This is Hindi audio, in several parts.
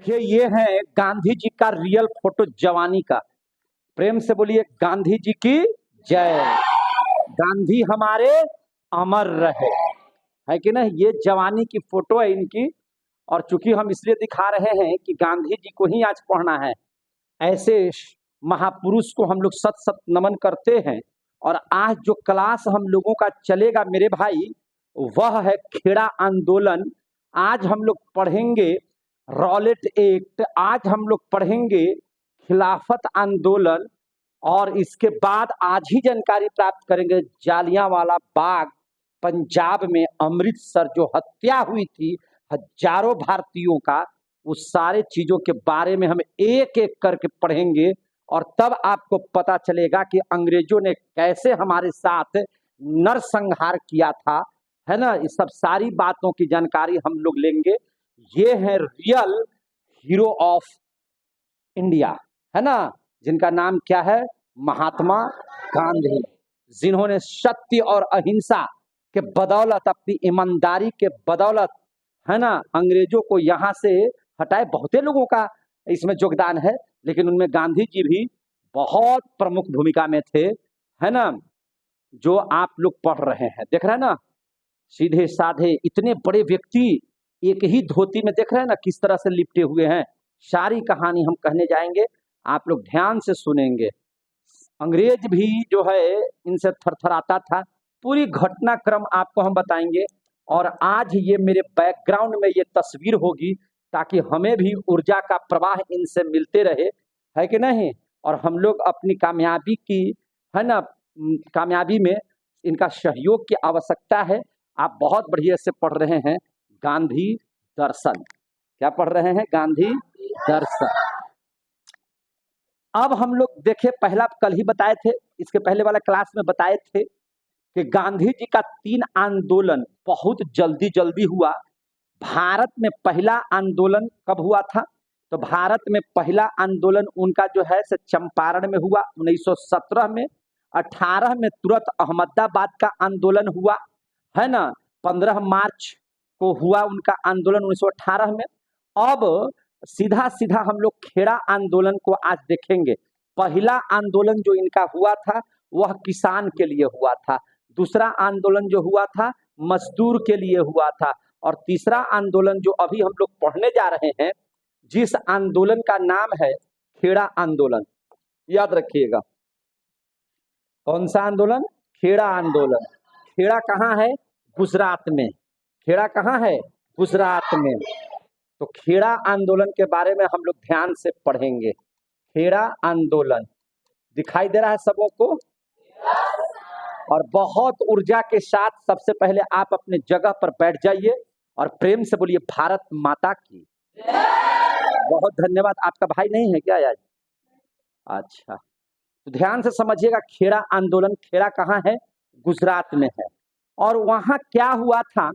ये है गांधी जी का रियल फोटो जवानी का। प्रेम से बोलिए गांधी जी की जय। गांधी हमारे अमर रहे, है कि नहीं। ये जवानी की फोटो है इनकी। और चूंकि हम इसलिए दिखा रहे हैं कि गांधी जी को ही आज पढ़ना है, ऐसे महापुरुष को हम लोग सत सत नमन करते हैं। और आज जो क्लास हम लोगों का चलेगा मेरे भाई, वह है खेड़ा आंदोलन। आज हम लोग पढ़ेंगे रॉलेट एक्ट, आज हम लोग पढ़ेंगे खिलाफत आंदोलन, और इसके बाद आज ही जानकारी प्राप्त करेंगे जालियांवाला बाग पंजाब में अमृतसर जो हत्या हुई थी हजारों भारतीयों का, उस सारे चीजों के बारे में हम एक एक करके पढ़ेंगे। और तब आपको पता चलेगा कि अंग्रेजों ने कैसे हमारे साथ नरसंहार किया था, है ना। इस सब सारी बातों की जानकारी हम लोग लेंगे। ये है रियल हीरो ऑफ इंडिया, है ना, जिनका नाम क्या है, महात्मा गांधी, जिन्होंने सत्य और अहिंसा के बदौलत, अपनी ईमानदारी के बदौलत, है ना, अंग्रेजों को यहाँ से हटाए। बहुते लोगों का इसमें योगदान है, लेकिन उनमें गांधी जी भी बहुत प्रमुख भूमिका में थे, है ना। जो आप लोग पढ़ रहे हैं, देख रहे हैं ना, सीधे साधे इतने बड़े व्यक्ति एक ही धोती में, देख रहे हैं ना किस तरह से लिपटे हुए हैं। सारी कहानी हम कहने जाएंगे, आप लोग ध्यान से सुनेंगे। अंग्रेज भी जो है इनसे थरथराता था। पूरी घटनाक्रम आपको हम बताएंगे। और आज ये मेरे बैकग्राउंड में ये तस्वीर होगी, ताकि हमें भी ऊर्जा का प्रवाह इनसे मिलते रहे, है कि नहीं। और हम लोग अपनी कामयाबी की, है ना, कामयाबी में इनका सहयोग की आवश्यकता है। आप बहुत बढ़िया से पढ़ रहे हैं गांधी दर्शन। क्या पढ़ रहे हैं? गांधी दर्शन। अब हम लोग देखे, पहला कल ही बताए थे, इसके पहले वाला क्लास में बताए थे कि गांधी जी का 3 आंदोलन बहुत जल्दी जल्दी हुआ। भारत में पहला आंदोलन कब हुआ था? तो भारत में पहला आंदोलन उनका जो है से चंपारण में हुआ 1917 में। 18 में तुरंत अहमदाबाद का आंदोलन हुआ, है ना। 15 मार्च को हुआ उनका आंदोलन 1918 में। अब सीधा सीधा हम लोग खेड़ा आंदोलन को आज देखेंगे। पहला आंदोलन जो इनका हुआ था वह किसान के लिए हुआ था। दूसरा आंदोलन जो हुआ था मजदूर के लिए हुआ था। और तीसरा आंदोलन जो अभी हम लोग पढ़ने जा रहे हैं, जिस आंदोलन का नाम है खेड़ा आंदोलन, याद रखिएगा। कौन सा आंदोलन? खेड़ा आंदोलन। खेड़ा कहाँ है? गुजरात में। खेड़ा कहाँ है? गुजरात में। तो खेड़ा आंदोलन के बारे में हम लोग ध्यान से पढ़ेंगे। खेड़ा आंदोलन दिखाई दे रहा है सबों को? और बहुत ऊर्जा के साथ सबसे पहले आप अपने जगह पर बैठ जाइए और प्रेम से बोलिए भारत माता की। बहुत धन्यवाद। आपका भाई नहीं है क्या आज? अच्छा, तो ध्यान से समझिएगा। खेड़ा आंदोलन, खेड़ा कहाँ है? गुजरात में है। और वहां क्या हुआ था?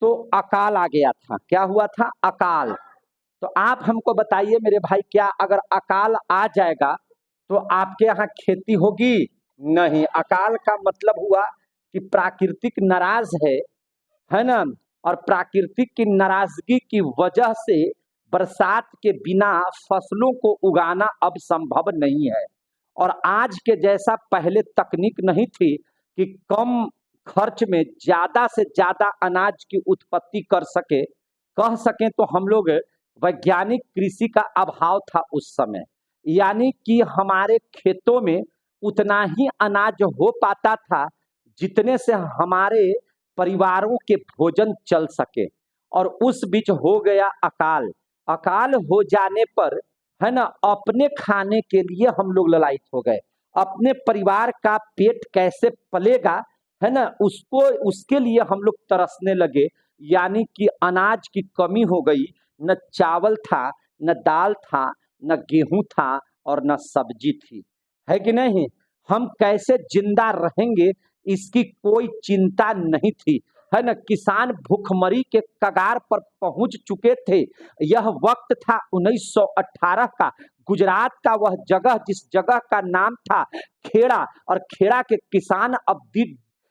तो अकाल आ गया था। क्या हुआ था? अकाल। तो आप हमको बताइए मेरे भाई, क्या अगर अकाल आ जाएगा तो आपके यहाँ खेती होगी? नहीं। अकाल का मतलब हुआ कि प्राकृतिक नाराज है ना। और प्राकृतिक की नाराजगी की वजह से बरसात के बिना फसलों को उगाना अब संभव नहीं है। और आज के जैसा पहले तकनीक नहीं थी कि कम खर्च में ज्यादा से ज्यादा अनाज की उत्पत्ति कर सके, कह सकें तो हम लोग वैज्ञानिक कृषि का अभाव था उस समय। यानी कि हमारे खेतों में उतना ही अनाज हो पाता था जितने से हमारे परिवारों के भोजन चल सके। और उस बीच हो गया अकाल। अकाल हो जाने पर, है ना, अपने खाने के लिए हम लोग ललायत हो गए। अपने परिवार का पेट कैसे पलेगा, है ना, उसको उसके लिए हम लोग तरसने लगे। यानी कि अनाज की कमी हो गई। न चावल था, न दाल था, न गेहूं था, और न सब्जी थी, है कि नहीं। हम कैसे जिंदा रहेंगे इसकी कोई चिंता नहीं थी, है ना। किसान भूखमरी के कगार पर पहुंच चुके थे। यह वक्त था 1918 का। गुजरात का वह जगह जिस जगह का नाम था खेड़ा, और खेड़ा के किसान अब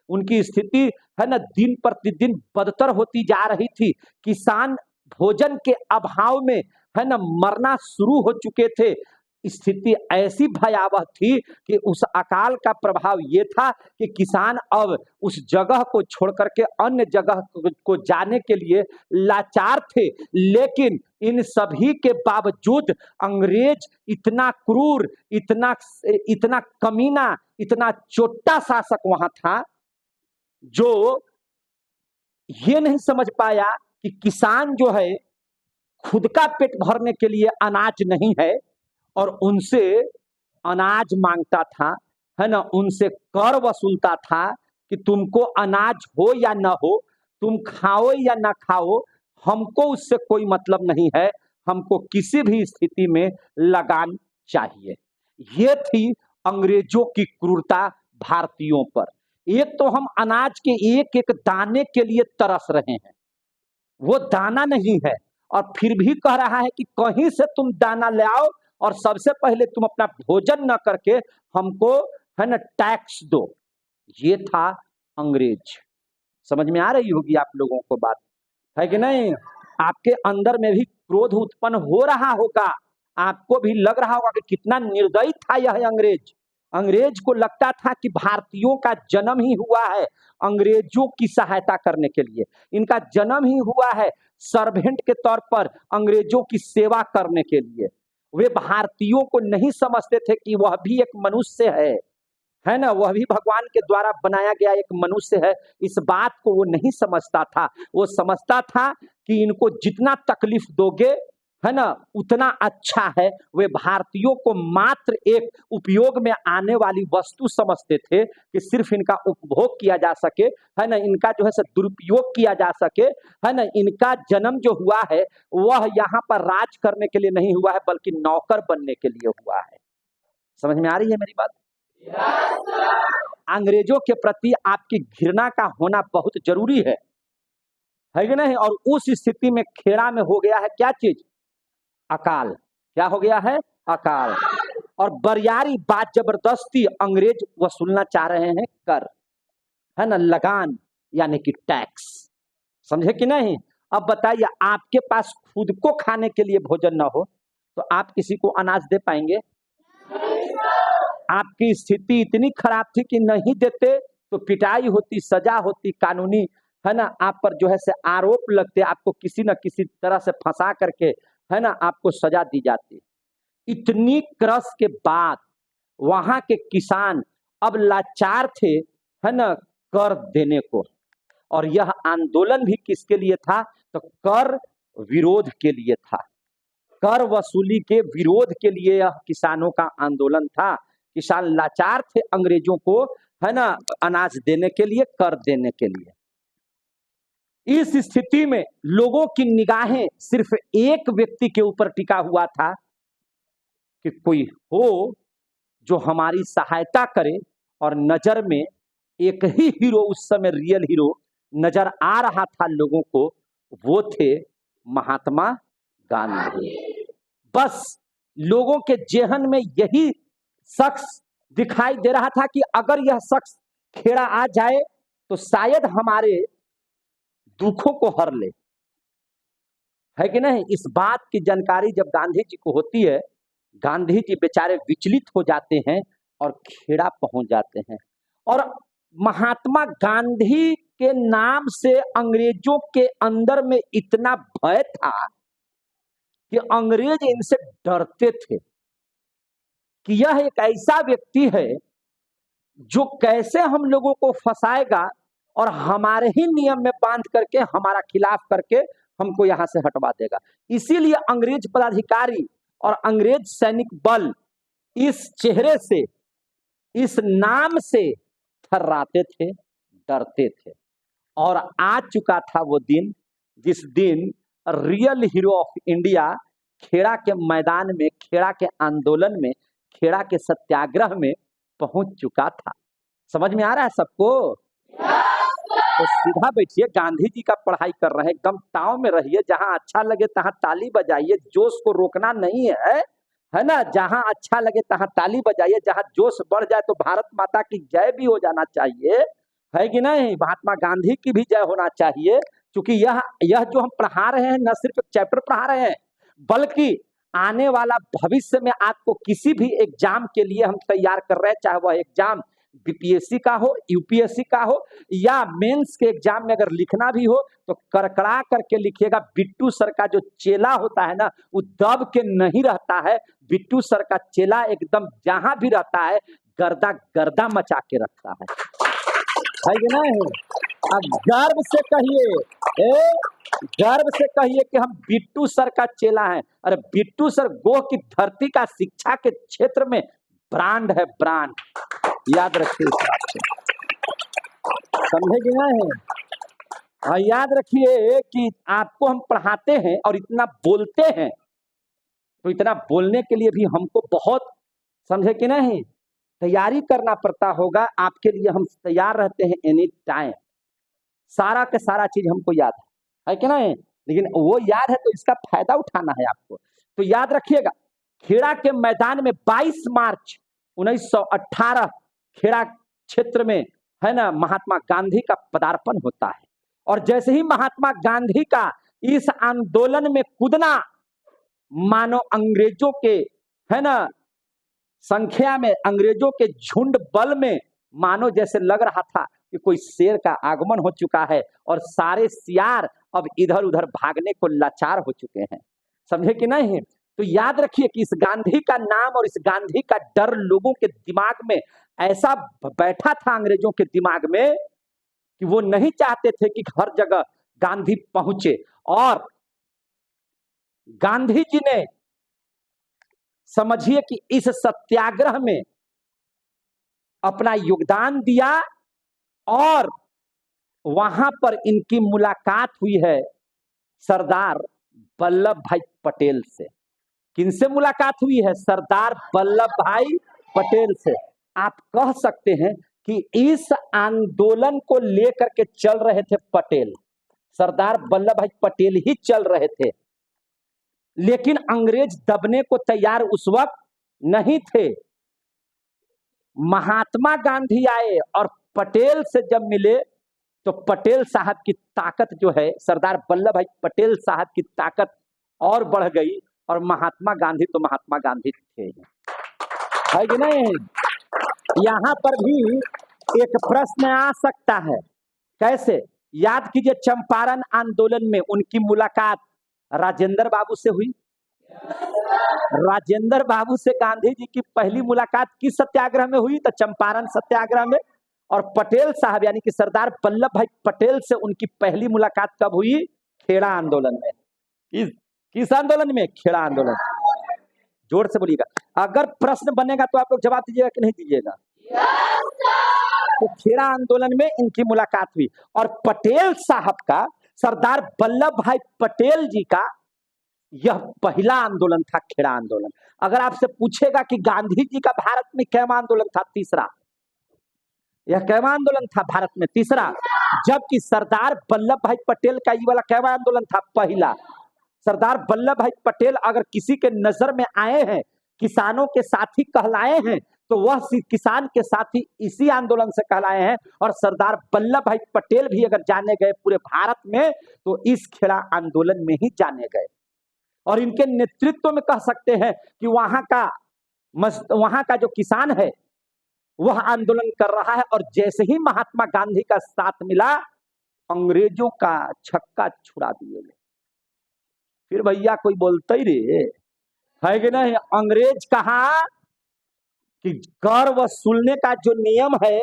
उनकी स्थिति, है ना, दिन प्रतिदिन बदतर होती जा रही थी। किसान भोजन के अभाव में है ना, मरना शुरू हो चुके थे। स्थिति ऐसी भयावह थी कि उस अकाल का प्रभाव ये था कि किसान अब उस जगह को छोड़ करके अन्य जगह को जाने के लिए लाचार थे। लेकिन इन सभी के बावजूद अंग्रेज इतना क्रूर, इतना इतना कमीना, इतना चोट्टा शासक वहां था, जो ये नहीं समझ पाया कि किसान जो है खुद का पेट भरने के लिए अनाज नहीं है और उनसे अनाज मांगता था, है ना, उनसे कर वसूलता था कि तुमको अनाज हो या ना हो, तुम खाओ या ना खाओ, हमको उससे कोई मतलब नहीं है, हमको किसी भी स्थिति में लगान चाहिए। ये थी अंग्रेजों की क्रूरता भारतीयों पर। एक तो हम अनाज के एक एक दाने के लिए तरस रहे हैं, वो दाना नहीं है, और फिर भी कह रहा है कि कहीं से तुम दाना ले आओ और सबसे पहले तुम अपना भोजन न करके हमको, है ना, टैक्स दो। ये था अंग्रेज। समझ में आ रही होगी आप लोगों को बात, है कि नहीं? आपके अंदर में भी क्रोध उत्पन्न हो रहा होगा, आपको भी लग रहा होगा कि कितना निर्दयी था यह अंग्रेज। अंग्रेज को लगता था कि भारतीयों का जन्म ही हुआ है अंग्रेजों की सहायता करने के लिए, इनका जन्म ही हुआ है सर्वेंट के तौर पर अंग्रेजों की सेवा करने के लिए। वे भारतीयों को नहीं समझते थे कि वह भी एक मनुष्य है ना, वह भी भगवान के द्वारा बनाया गया एक मनुष्य है। इस बात को वो नहीं समझता था। वो समझता था कि इनको जितना तकलीफ दोगे, है ना, उतना अच्छा है। वे भारतीयों को मात्र एक उपयोग में आने वाली वस्तु समझते थे कि सिर्फ इनका उपभोग किया जा सके, है ना, इनका जो है से दुरुपयोग किया जा सके, है ना। इनका जन्म जो हुआ है वह यहाँ पर राज करने के लिए नहीं हुआ है, बल्कि नौकर बनने के लिए हुआ है। समझ में आ रही है मेरी बात? अंग्रेजों के प्रति आपकी घृणा का होना बहुत जरूरी है कि नहीं? और उस स्थिति में खेड़ा में हो गया है क्या चीज? अकाल। क्या हो गया है? अकाल। और बरियारी बात जबरदस्ती अंग्रेज वसूलना चाह रहे हैं कर, है ना, लगान यानी कि टैक्स। समझे कि नहीं? अब बताइए, आपके पास खुद को खाने के लिए भोजन ना हो तो आप किसी को अनाज दे पाएंगे? आपकी स्थिति इतनी खराब थी कि नहीं देते तो पिटाई होती, सजा होती, कानूनी, है ना, आप पर जो है से आरोप लगते, आपको किसी न किसी तरह से फंसा करके, है ना, आपको सजा दी जाती। इतनी क्रस के बाद वहां के किसान अब लाचार थे, है ना, कर देने को। और यह आंदोलन भी किसके लिए था? तो कर विरोध के लिए था। कर वसूली के विरोध के लिए यह किसानों का आंदोलन था। किसान लाचार थे अंग्रेजों को, है ना, अनाज देने के लिए, कर देने के लिए। इस स्थिति में लोगों की निगाहें सिर्फ एक व्यक्ति के ऊपर टिका हुआ था कि कोई हो जो हमारी सहायता करे। और नजर में एक ही हीरो, उस समय रियल हीरो नजर आ रहा था लोगों को, वो थे महात्मा गांधी। बस लोगों के जेहन में यही शख्स दिखाई दे रहा था कि अगर यह शख्स खेड़ा आ जाए तो शायद हमारे दुखों को हर ले, है कि नहीं? इस बात की जानकारी जब गांधी जी को होती है, गांधी जी बेचारे विचलित हो जाते हैं और खेड़ा पहुंच जाते हैं। और महात्मा गांधी के नाम से अंग्रेजों के अंदर में इतना भय था कि अंग्रेज इनसे डरते थे कि यह एक ऐसा व्यक्ति है जो कैसे हम लोगों को फंसाएगा और हमारे ही नियम में बांध करके, हमारा खिलाफ करके हमको यहां से हटवा देगा। इसीलिए अंग्रेज पदाधिकारी और अंग्रेज सैनिक बल इस चेहरे से, इस नाम से थर्राते थे, डरते थे। और आ चुका था वो दिन जिस दिन real hero of India Kheda के मैदान में, खेड़ा के आंदोलन में, खेड़ा के सत्याग्रह में पहुंच चुका था। समझ में आ रहा है सबको? तो सीधा बैठिए, गांधी जी का पढ़ाई कर रहे हैं, एकदम ताव में रहिए, जहां अच्छा लगे तहां ताली बजाइए, जोश को रोकना नहीं है ना। जहां अच्छा लगे तहां ताली बजाइए, जहां जोश बढ़ जाए तो भारत माता की जय भी हो जाना चाहिए, है कि नहीं? महात्मा गांधी की भी जय होना चाहिए, क्योंकि यह जो हम पढ़ा रहे हैं न सिर्फ एक चैप्टर पढ़ा रहे हैं, बल्कि आने वाला भविष्य में आपको किसी भी एग्जाम के लिए हम तैयार कर रहे हैं, चाहे वह एग्जाम बीपीएससी का हो, यूपीएससी का हो या मेंस के एग्जाम में अगर लिखना भी हो तो कड़कड़ा करके लिखिएगा। बिट्टू सर का जो चेला होता है ना, वो दब के नहीं रहता है। बिट्टू सर का चेला एकदम जहां भी रहता है गर्दा गर्दा मचा के रखता है कि नहीं? अब गर्व से कहिए, गर्व से कहिए कि हम बिट्टू सर का चेला हैं। अरे बिट्टू सर गोह की धरती का शिक्षा के क्षेत्र में ब्रांड है, ब्रांड, याद रखिए इस बात को, समझे कि नहीं? हाँ, याद रखिए कि आपको हम पढ़ाते हैं और इतना बोलते हैं, तो इतना बोलने के लिए भी हमको बहुत, समझे कि नहीं, तैयारी करना पड़ता होगा। आपके लिए हम तैयार रहते हैं एनी टाइम। सारा का सारा चीज हमको याद है कि नहीं? लेकिन वो याद है तो इसका फायदा उठाना है आपको। तो याद रखिएगा, खेड़ा के मैदान में 22 मार्च 1918 खेड़ा क्षेत्र में है ना महात्मा गांधी का पदार्पण होता है। और जैसे ही महात्मा गांधी का इस आंदोलन में कूदना, मानो अंग्रेजों के है ना संख्या में, अंग्रेजों के झुंड बल में, मानो जैसे लग रहा था कि कोई शेर का आगमन हो चुका है और सारे सियार अब इधर उधर भागने को लाचार हो चुके हैं। समझे कि नहीं? तो याद रखिए कि इस गांधी का नाम और इस गांधी का डर लोगों के दिमाग में ऐसा बैठा था, अंग्रेजों के दिमाग में, कि वो नहीं चाहते थे कि हर जगह गांधी पहुंचे। और गांधी जी ने, समझिए कि इस सत्याग्रह में अपना योगदान दिया और वहां पर इनकी मुलाकात हुई है सरदार वल्लभ भाई पटेल से। किनसे मुलाकात हुई है? सरदार वल्लभ भाई पटेल से। आप कह सकते हैं कि इस आंदोलन को लेकर के चल रहे थे पटेल, सरदार वल्लभ भाई पटेल ही चल रहे थे, लेकिन अंग्रेज दबने को तैयार उस वक्त नहीं थे। महात्मा गांधी आए और पटेल से जब मिले तो पटेल साहब की ताकत जो है, सरदार वल्लभ भाई पटेल साहब की ताकत और बढ़ गई। और महात्मा गांधी तो महात्मा गांधी थे, है कि नहीं? यहां पर भी एक प्रश्न आ सकता है, कैसे? याद कीजिए, चंपारण आंदोलन में उनकी मुलाकात राजेंद्र बाबू से हुई। राजेंद्र बाबू से गांधी जी की पहली मुलाकात किस सत्याग्रह में हुई? तो चंपारण सत्याग्रह में। और पटेल साहब यानी कि सरदार वल्लभ भाई पटेल से उनकी पहली मुलाकात कब हुई? खेड़ा आंदोलन में। किस आंदोलन में? खेड़ा आंदोलन। जोर से बोलिएगा। अगर प्रश्न बनेगा तो आप लोग जवाब दीजिएगा कि नहीं दीजिएगा? तो खेड़ा आंदोलन में इनकी मुलाकात हुई। और पटेल साहब का, सरदार वल्लभ भाई पटेल जी का यह पहला आंदोलन था, खेड़ा आंदोलन। अगर आपसे पूछेगा कि गांधी जी का भारत में कैवा आंदोलन था? तीसरा। यह कैवा आंदोलन था भारत में? तीसरा। जबकि सरदार वल्लभ भाई पटेल का ये वाला कैवा आंदोलन था? पहला। सरदार वल्लभ भाई पटेल अगर किसी के नजर में आए हैं, किसानों के साथी कहलाए हैं, तो वह किसान के साथी इसी आंदोलन से कहलाए हैं। और सरदार वल्लभ भाई पटेल भी अगर जाने गए पूरे भारत में तो इस खेड़ा आंदोलन में ही जाने गए। और इनके नेतृत्व में कह सकते हैं कि वहां का जो किसान है वह आंदोलन कर रहा है। और जैसे ही महात्मा गांधी का साथ मिला, अंग्रेजों का छक्का छुड़ा दिए। फिर भैया कोई बोलता ही रे, है कि नहीं? अंग्रेज कहा कि कर वसूलने का जो नियम है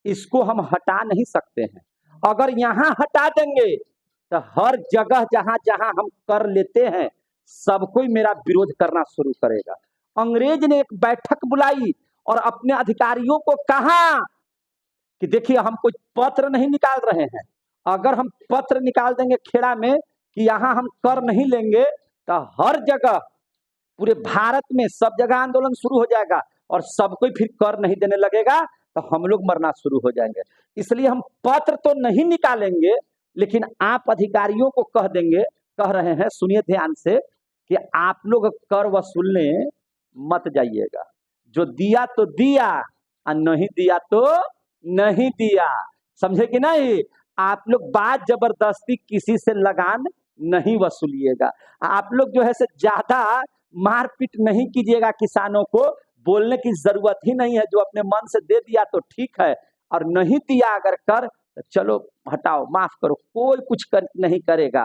इसको हम हटा नहीं सकते हैं। अगर यहां हटा देंगे तो हर जगह जहां जहां हम कर लेते हैं सब कोई मेरा विरोध करना शुरू करेगा। अंग्रेज ने एक बैठक बुलाई और अपने अधिकारियों को कहा कि देखिए, हम कोई पत्र नहीं निकाल रहे हैं। अगर हम पत्र निकाल देंगे खेड़ा में कि यहाँ हम कर नहीं लेंगे, तो हर जगह पूरे भारत में सब जगह आंदोलन शुरू हो जाएगा और सब कोई फिर कर नहीं देने लगेगा, तो हम लोग मरना शुरू हो जाएंगे। इसलिए हम पत्र तो नहीं निकालेंगे, लेकिन आप अधिकारियों को कह देंगे, कह रहे हैं, सुनिए ध्यान से, कि आप लोग कर वसूलने मत जाइएगा। जो दिया तो दिया और नहीं दिया तो नहीं दिया। समझे कि नहीं? आप लोग बात जबरदस्ती किसी से लगान नहीं वसूलिएगा। आप लोग जो है से ज्यादा मारपीट नहीं कीजिएगा, किसानों को बोलने की जरूरत ही नहीं है। जो अपने मन से दे दिया तो ठीक है, और नहीं दिया अगर कर तो चलो हटाओ, माफ करो, कोई कुछ नहीं करेगा।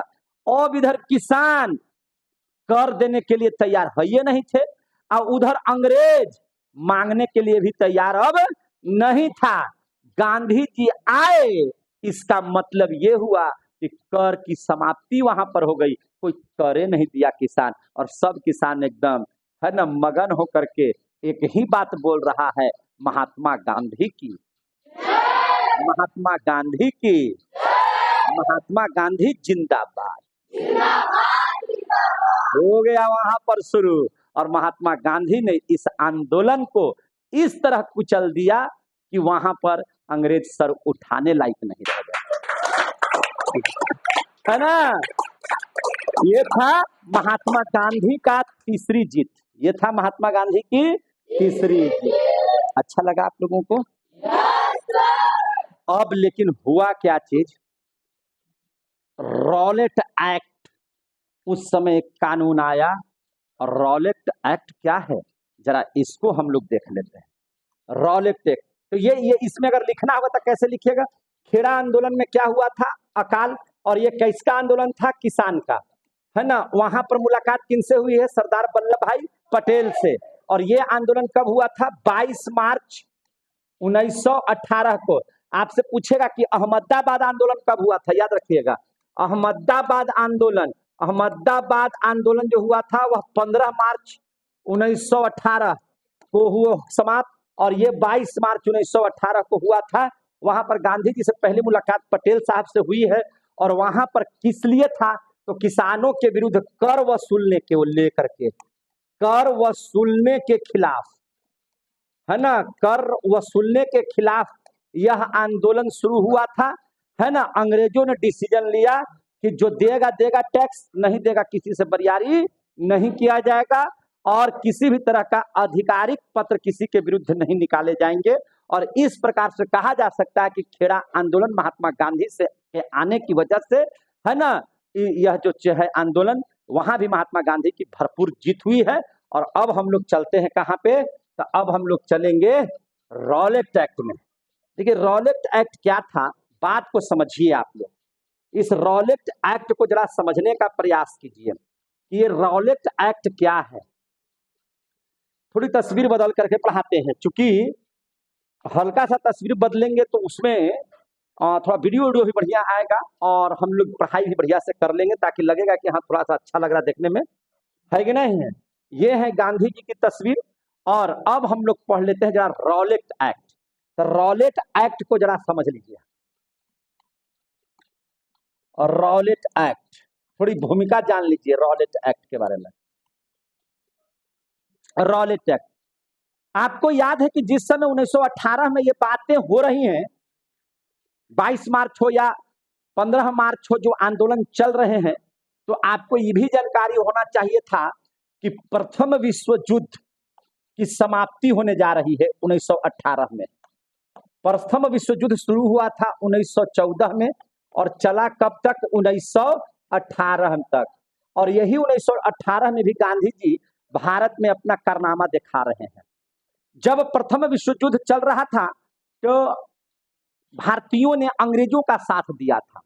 अब इधर किसान कर देने के लिए तैयार है ये नहीं थे, और उधर अंग्रेज मांगने के लिए भी तैयार अब नहीं था। गांधी जी आए, इसका मतलब ये हुआ कि कर की समाप्ति वहां पर हो गई। कोई करे नहीं दिया किसान, और सब किसान एकदम है ना मगन होकर के एक ही बात बोल रहा है, महात्मा गांधी की, महात्मा गांधी की, महात्मा गांधी जिंदाबाद। हो गया वहां पर शुरू, और महात्मा गांधी ने इस आंदोलन को इस तरह कुचल दिया कि वहां पर अंग्रेज सर उठाने लायक नहीं रह गए, है ना। ये था महात्मा गांधी का तीसरी जीत, ये था महात्मा गांधी की तीसरी जीत। अच्छा लगा आप लोगों को? अब लेकिन हुआ क्या चीज, रॉलेट एक्ट, उस समय एक कानून आया। और रॉलेट एक्ट क्या है जरा इसको हम लोग देख लेते हैं। रॉलेट एक्ट, तो ये इसमें अगर लिखना होगा तो कैसे लिखिएगा? खेड़ा आंदोलन में क्या हुआ था? अकाल। और ये किसका आंदोलन था? किसान का, है ना। वहां पर मुलाकात किनसे हुई है? सरदार वल्लभ भाई पटेल से। और ये आंदोलन कब हुआ था? 22 मार्च 1918 को। आपसे पूछेगा कि अहमदाबाद आंदोलन कब हुआ था, याद रखिएगा। अहमदाबाद आंदोलन, अहमदाबाद आंदोलन जो हुआ था वह 15 मार्च 1918 को हुआ समाप्त, और ये 22 मार्च 1918 को हुआ था। वहां पर गांधी जी से पहली मुलाकात पटेल साहब से हुई है। और वहां पर किस लिए था? तो किसानों के विरुद्ध कर वसूलने के लेकर के, कर वसूलने के खिलाफ, है ना, कर वसूलने के खिलाफ यह आंदोलन शुरू हुआ था, है ना। अंग्रेजों ने डिसीजन लिया कि जो देगा देगा टैक्स, नहीं देगा किसी से बरियारी नहीं किया जाएगा, और किसी भी तरह का आधिकारिक पत्र किसी के विरुद्ध नहीं निकाले जाएंगे। और इस प्रकार से कहा जा सकता है कि खेड़ा आंदोलन महात्मा गांधी से के आने की वजह से, है ना, यह जो है आंदोलन, वहां भी महात्मा गांधी की भरपूर जीत हुई है। और अब हम लोग चलते हैं कहाँ पे? तो अब हम लोग चलेंगे रॉलेट एक्ट में। देखिए रॉलेट एक्ट क्या था, बात को समझिए आप लोग। इस रॉलेट एक्ट को जरा समझने का प्रयास कीजिए कि ये रॉलेट एक्ट क्या है। थोड़ी तस्वीर बदल करके पढ़ाते हैं, चूंकि हल्का सा तस्वीर बदलेंगे तो उसमें थोड़ा वीडियो भी बढ़िया आएगा, और हम लोग पढ़ाई भी बढ़िया से कर लेंगे, ताकि लगेगा कि हाँ थोड़ा सा अच्छा लग रहा देखने में, है कि नहीं है। ये है गांधी जी की तस्वीर। और अब हम लोग पढ़ लेते हैं जरा रॉलेट एक्ट। तो रॉलेट एक्ट को जरा समझ लीजिए। और रॉलेट एक्ट, थोड़ी भूमिका जान लीजिए रॉलेट एक्ट के बारे में। रॉलेट एक्ट, आपको याद है कि जिस समय 1918 में ये बातें हो रही हैं, 22 मार्च हो या 15 मार्च हो, जो आंदोलन चल रहे हैं, तो आपको ये भी जानकारी होना चाहिए था कि प्रथम विश्व युद्ध की समाप्ति होने जा रही है 1918 में। प्रथम विश्व युद्ध शुरू हुआ था 1914 में, और चला कब तक? 1918 तक। और यही 1918 में भी गांधी जी भारत में अपना कारनामा दिखा रहे हैं। जब प्रथम विश्व युद्ध चल रहा था तो भारतीयों ने अंग्रेजों का साथ दिया था।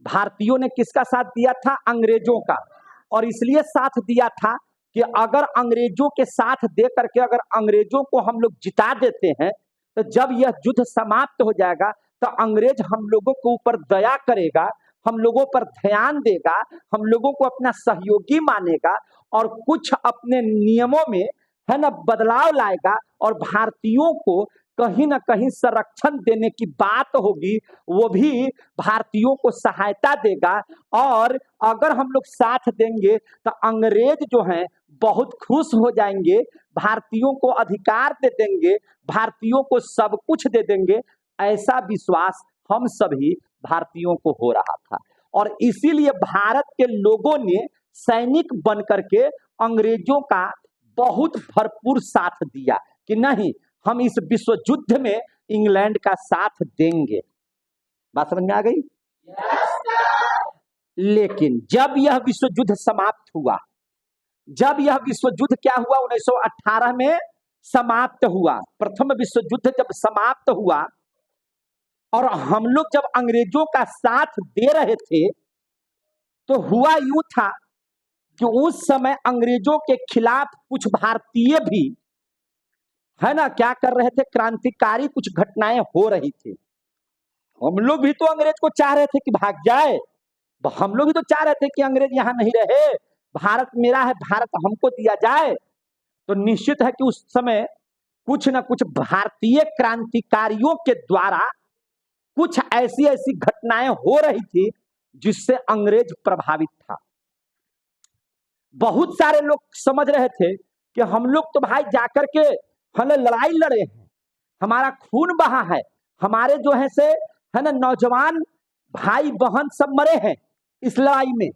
भारतीयों ने किसका साथ दिया था? अंग्रेजों का। और इसलिए साथ दिया था कि अगर अंग्रेजों के साथ दे करके अगर अंग्रेजों को हम लोग जिता देते हैं, तो जब यह युद्ध समाप्त हो जाएगा तो अंग्रेज हम लोगों के ऊपर दया करेगा, हम लोगों पर ध्यान देगा, हम लोगों को अपना सहयोगी मानेगा, और कुछ अपने नियमों में, है ना, बदलाव लाएगा, और भारतीयों को कहीं ना कहीं संरक्षण देने की बात होगी, वो भी भारतीयों को सहायता देगा। और अगर हम लोग साथ देंगे तो अंग्रेज जो हैं बहुत खुश हो जाएंगे, भारतीयों को अधिकार दे देंगे, भारतीयों को सब कुछ दे देंगे। ऐसा विश्वास हम सभी भारतीयों को हो रहा था, और इसीलिए भारत के लोगों ने सैनिक बन करके अंग्रेजों का बहुत भरपूर साथ दिया कि नहीं, हम इस विश्व युद्ध में इंग्लैंड का साथ देंगे। बात समझ में आ गई? लेकिन जब यह विश्व युद्ध समाप्त हुआ, जब यह विश्व युद्ध क्या हुआ 1918 में समाप्त हुआ, प्रथम विश्व युद्ध जब समाप्त हुआ और हम लोग जब अंग्रेजों का साथ दे रहे थे, तो हुआ यूं था कि उस समय अंग्रेजों के खिलाफ कुछ भारतीय भी है ना क्या कर रहे थे, क्रांतिकारी कुछ घटनाएं हो रही थी। हम लोग भी तो अंग्रेज को चाह रहे थे कि भाग जाए, हम लोग भी तो चाह रहे थे कि अंग्रेज यहां नहीं रहे, भारत मेरा है, भारत हमको दिया जाए। तो निश्चित है कि उस समय कुछ न कुछ भारतीय क्रांतिकारियों के द्वारा कुछ ऐसी ऐसी घटनाएं हो रही थी जिससे अंग्रेज प्रभावित था। बहुत सारे लोग समझ रहे थे कि हम लोग तो भाई जाकर के हमें लड़ाई लड़े हैं, हमारा खून बहा है, हमारे जो है से है ना नौजवान भाई बहन सब मरे हैं इस लड़ाई में,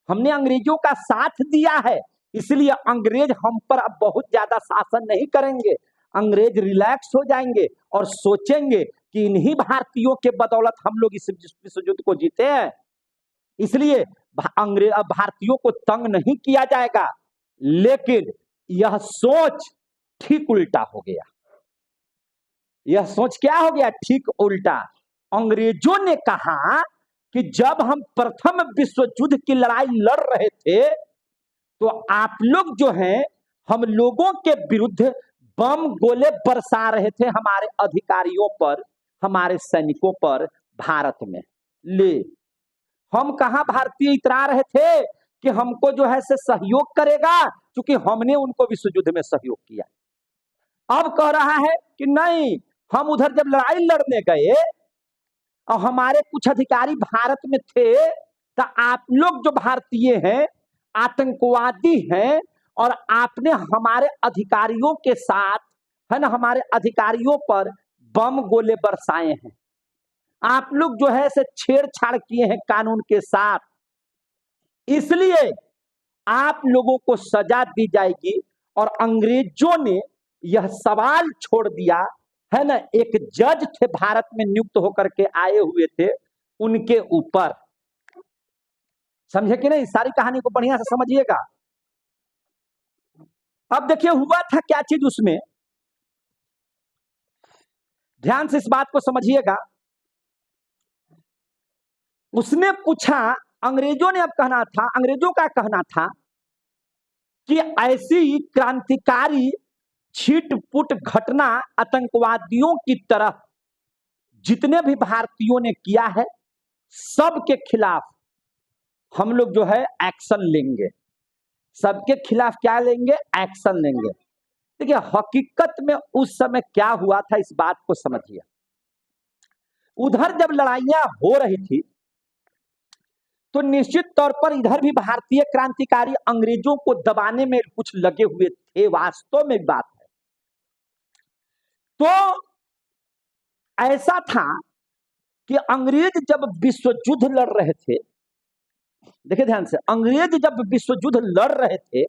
हमने अंग्रेजों का साथ दिया है, इसलिए अंग्रेज हम पर अब बहुत ज्यादा शासन नहीं करेंगे, अंग्रेज रिलैक्स हो जाएंगे और सोचेंगे कि इन्हीं भारतीयों के बदौलत हम लोग इस विश्व युद्ध को जीते हैं, इसलिए अंग्रेज भारतीयों को तंग नहीं किया जाएगा। लेकिन यह सोच ठीक उल्टा हो गया। यह सोच क्या हो गया? ठीक उल्टा। अंग्रेजों ने कहा कि जब हम प्रथम विश्व युद्ध की लड़ाई लड़ रहे थे तो आप लोग जो हैं हम लोगों के विरुद्ध बम गोले बरसा रहे थे हमारे अधिकारियों पर, हमारे सैनिकों पर भारत में। ले हम कहा भारतीय इतरा रहे थे कि हमको जो है से सहयोग करेगा, क्योंकि हमने उनको विश्व युद्ध में सहयोग किया। अब कह रहा है कि नहीं, हम उधर जब लड़ाई लड़ने गए और हमारे कुछ अधिकारी भारत में थे, तो आप लोग जो भारतीय हैं आतंकवादी हैं और आपने हमारे अधिकारियों के साथ है ना हमारे अधिकारियों पर बम गोले बरसाए हैं, आप लोग जो है से छेड़छाड़ किए हैं कानून के साथ, इसलिए आप लोगों को सजा दी जाएगी। और अंग्रेजों ने यह सवाल छोड़ दिया है ना, एक जज थे भारत में नियुक्त होकर के आए हुए थे, उनके ऊपर। समझे कि नहीं? सारी कहानी को बढ़िया से समझिएगा। अब देखिए हुआ था क्या चीज उसमें, ध्यान से इस बात को समझिएगा। उसने पूछा, अंग्रेजों ने अब कहना था, अंग्रेजों का कहना था कि ऐसी क्रांतिकारी छिटपुट घटना आतंकवादियों की तरह जितने भी भारतीयों ने किया है सबके खिलाफ हम लोग जो है एक्शन लेंगे, सबके खिलाफ क्या लेंगे? एक्शन लेंगे। देखिए हकीकत में उस समय क्या हुआ था इस बात को समझिए। उधर जब लड़ाइयां हो रही थी तो निश्चित तौर पर इधर भी भारतीय क्रांतिकारी अंग्रेजों को दबाने में कुछ लगे हुए थे, वास्तव में बात है। तो ऐसा था कि अंग्रेज जब विश्व युद्ध लड़ रहे थे, देखिए ध्यान से, अंग्रेज जब विश्व युद्ध लड़ रहे थे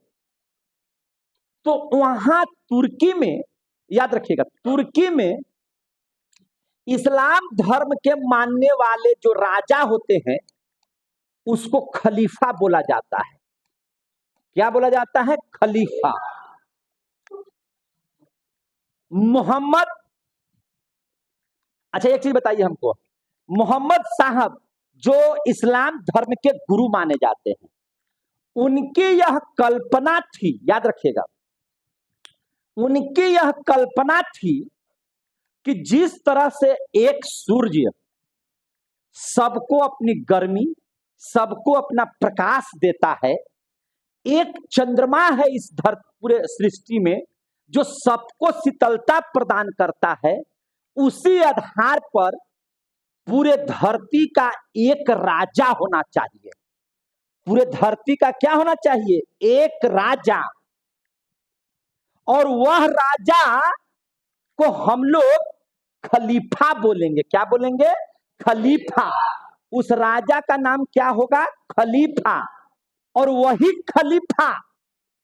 तो वहां तुर्की में, याद रखिएगा, तुर्की में इस्लाम धर्म के मानने वाले जो राजा होते हैं उसको खलीफा बोला जाता है। क्या बोला जाता है? खलीफा। मोहम्मद, अच्छा एक चीज बताइए हमको, मोहम्मद साहब जो इस्लाम धर्म के गुरु माने जाते हैं, उनकी यह कल्पना थी, याद रखिएगा, उनकी यह कल्पना थी कि जिस तरह से एक सूर्य सबको अपनी गर्मी, सबको अपना प्रकाश देता है, एक चंद्रमा है इस पूरे सृष्टि में जो सबको शीतलता प्रदान करता है, उसी आधार पर पूरे धरती का एक राजा होना चाहिए। पूरे धरती का क्या होना चाहिए? एक राजा। और वह राजा को हम लोग खलीफा बोलेंगे। क्या बोलेंगे? खलीफा। उस राजा का नाम क्या होगा? खलीफा। और वही खलीफा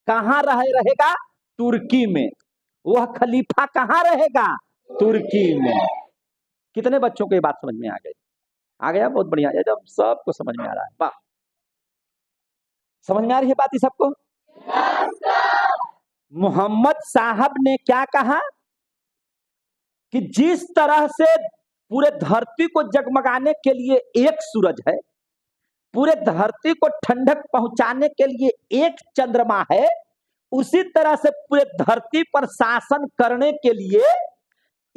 कहां रहेगा? तुर्की में। वह खलीफा कहां रहेगा? तुर्की में। कितने बच्चों को ये बात समझ में आ गई? आ गया? बहुत बढ़िया, जब सबको समझ में आ रहा है, वाह। समझ में आ रही है बात इस सबको? मोहम्मद साहब ने क्या कहा कि जिस तरह से पूरे धरती को जगमगाने के लिए एक सूरज है, पूरे धरती को ठंडक पहुंचाने के लिए एक चंद्रमा है, उसी तरह से पूरे धरती पर शासन करने के लिए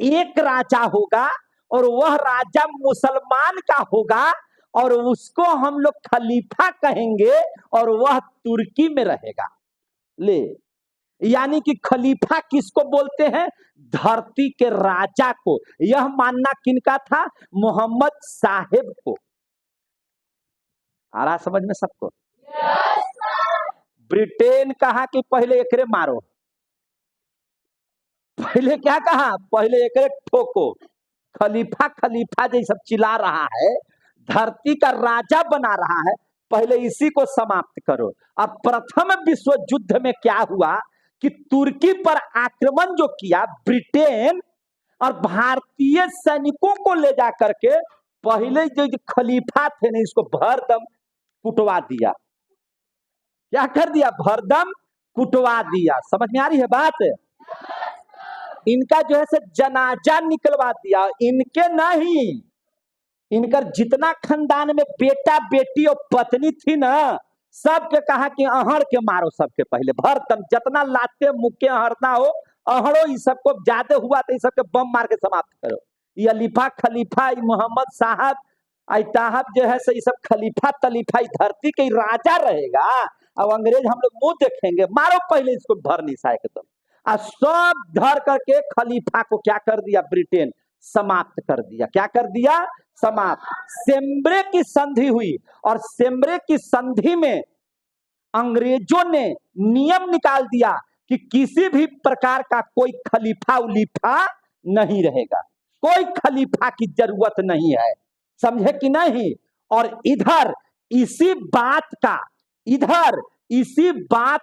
एक राजा होगा और वह राजा मुसलमान का होगा और उसको हम लोग खलीफा कहेंगे और वह तुर्की में रहेगा। ले, यानी कि खलीफा किसको बोलते हैं? धरती के राजा को। यह मानना किनका था? मोहम्मद साहेब को। आ रहा समझ में सबको? ब्रिटेन कहा कि पहले एकरे मारो, पहले क्या कहा? पहले एकरे ठोको। खलीफा खलीफा जो सब चिल्ला रहा है, धरती का राजा बना रहा है, पहले इसी को समाप्त करो। अब प्रथम विश्व युद्ध में क्या हुआ कि तुर्की पर आक्रमण जो किया ब्रिटेन, और भारतीय सैनिकों को ले जा करके पहले जो खलीफा थे ना, इसको भरदम कुटवा दिया। क्या कर दिया? भरदम कुटवा दिया। समझ में आ रही है बात? इनका जो है से जनाजा निकलवा दिया। इनके नहीं, इनका जितना खानदान में बेटा बेटी और पत्नी थी ना, सबके कहा कि अहड़ के मारो सबके पहले, भरदम जितना लाते मुक्के अहड़ना हो अहड़ो। इस सबको ज्यादा हुआ तो इस सबके बम मार के समाप्त करो। ये अलीफा खलीफा मोहम्मद साहब ताहब जो है से सब खलीफा तलीफा धरती के राजा रहेगा। अब अंग्रेज हम लोग मुंह देखेंगे, मारो पहले इसको भर निशाए के। तो सब धर करके खलीफा को क्या कर दिया? ब्रिटेन समाप्त कर दिया। क्या कर दिया? समाप्त। सेम्ब्रे की संधि हुई और सेम्ब्रे की संधि में अंग्रेजों ने नियम निकाल दिया कि किसी भी प्रकार का कोई खलीफा उलीफा नहीं रहेगा, कोई खलीफा की जरूरत नहीं है। समझे कि नहीं? और इधर इसी बात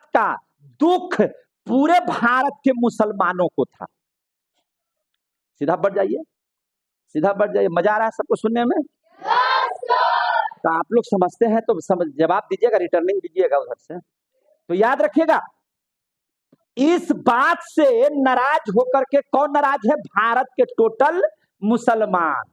का दुख पूरे भारत के मुसलमानों को था। सीधा बढ़ जाइए, सीधा बढ़ जाइए। मजा आ रहा है सबको सुनने में? तो आप लोग समझते हैं तो जवाब दीजिएगा, रिटर्निंग दीजिएगा उधर से। तो याद रखिएगा, इस बात से नाराज होकर के कौन नाराज है? भारत के टोटल मुसलमान।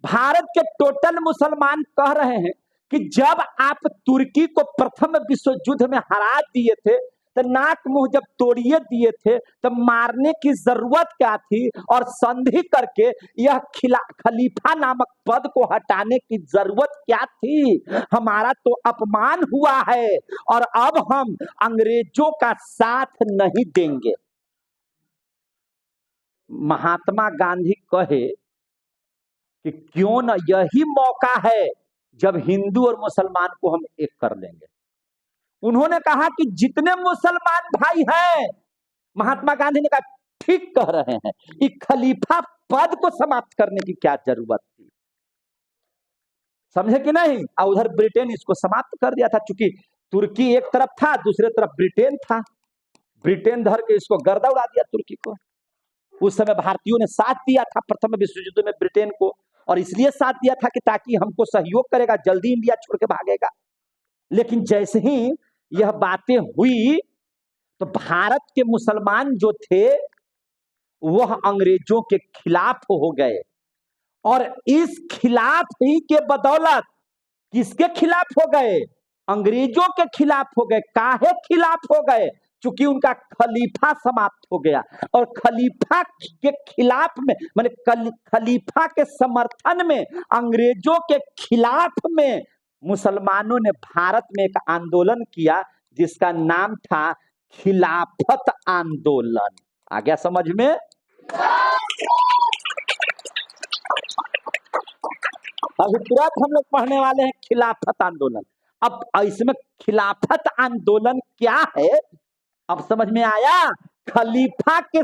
भारत के टोटल मुसलमान कह रहे हैं कि जब आप तुर्की को प्रथम विश्व युद्ध में हरा दिए थे, तो नाक मुंह जब तोड़िए दिए थे, तो मारने की जरूरत क्या थी? और संधि करके यह खलीफा नामक पद को हटाने की जरूरत क्या थी? हमारा तो अपमान हुआ है और अब हम अंग्रेजों का साथ नहीं देंगे। महात्मा गांधी कहे कि क्यों न यही मौका है जब हिंदू और मुसलमान को हम एक कर लेंगे। उन्होंने कहा कि जितने मुसलमान भाई हैं, महात्मा गांधी ने कहा ठीक कह रहे हैं, कि खलीफा पद को समाप्त करने की क्या जरूरत थी। समझे कि नहीं? और उधर ब्रिटेन इसको समाप्त कर दिया था, क्योंकि तुर्की एक तरफ था, दूसरे तरफ ब्रिटेन था। ब्रिटेन धर के इसको गर्दा उड़ा दिया तुर्की को। उस समय भारतीयों ने साथ दिया था प्रथम विश्व युद्ध में ब्रिटेन को, और इसलिए साथ दिया था कि ताकि हमको सहयोग करेगा, जल्दी इंडिया छोड़ के भागेगा। लेकिन जैसे ही यह बातें हुई तो भारत के मुसलमान जो थे वह अंग्रेजों के खिलाफ हो गए, और इस खिलाफ ही के बदौलत किसके खिलाफ हो गए? अंग्रेजों के खिलाफ हो गए। काहे खिलाफ हो गए? चूंकि उनका खलीफा समाप्त हो गया, और खलीफा के खिलाफ में माने खलीफा के समर्थन में, अंग्रेजों के खिलाफ में मुसलमानों ने भारत में एक आंदोलन किया जिसका नाम था खिलाफत आंदोलन। आ गया समझ में? अभी तुरंत हम लोग पढ़ने वाले हैं खिलाफत आंदोलन। अब इसमें खिलाफत आंदोलन क्या है अब समझ में आया? खलीफा के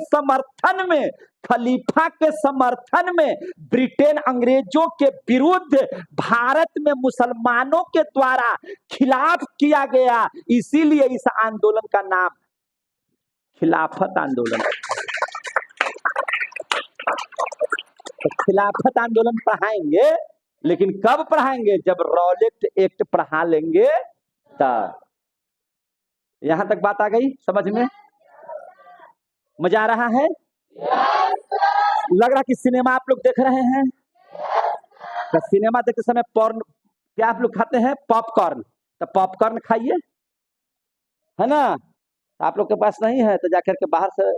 समर्थन में ब्रिटेन अंग्रेजों के विरुद्ध भारत में मुसलमानों के द्वारा खिलाफ किया गया, इसीलिए इस आंदोलन का नाम खिलाफत आंदोलन। तो खिलाफत आंदोलन पढ़ाएंगे, लेकिन कब पढ़ाएंगे? जब रॉलेट एक्ट पढ़ा लेंगे तब। यहां तक बात आ गई समझ में? मजा आ रहा है? लग रहा कि सिनेमा आप लोग देख रहे हैं। तो सिनेमा देखते समय पॉर्न क्या आप लोग खाते हैं? पॉपकॉर्न। तो पॉपकॉर्न खाइए, है ना? आप लोग के पास नहीं है तो जाकर के बाहर से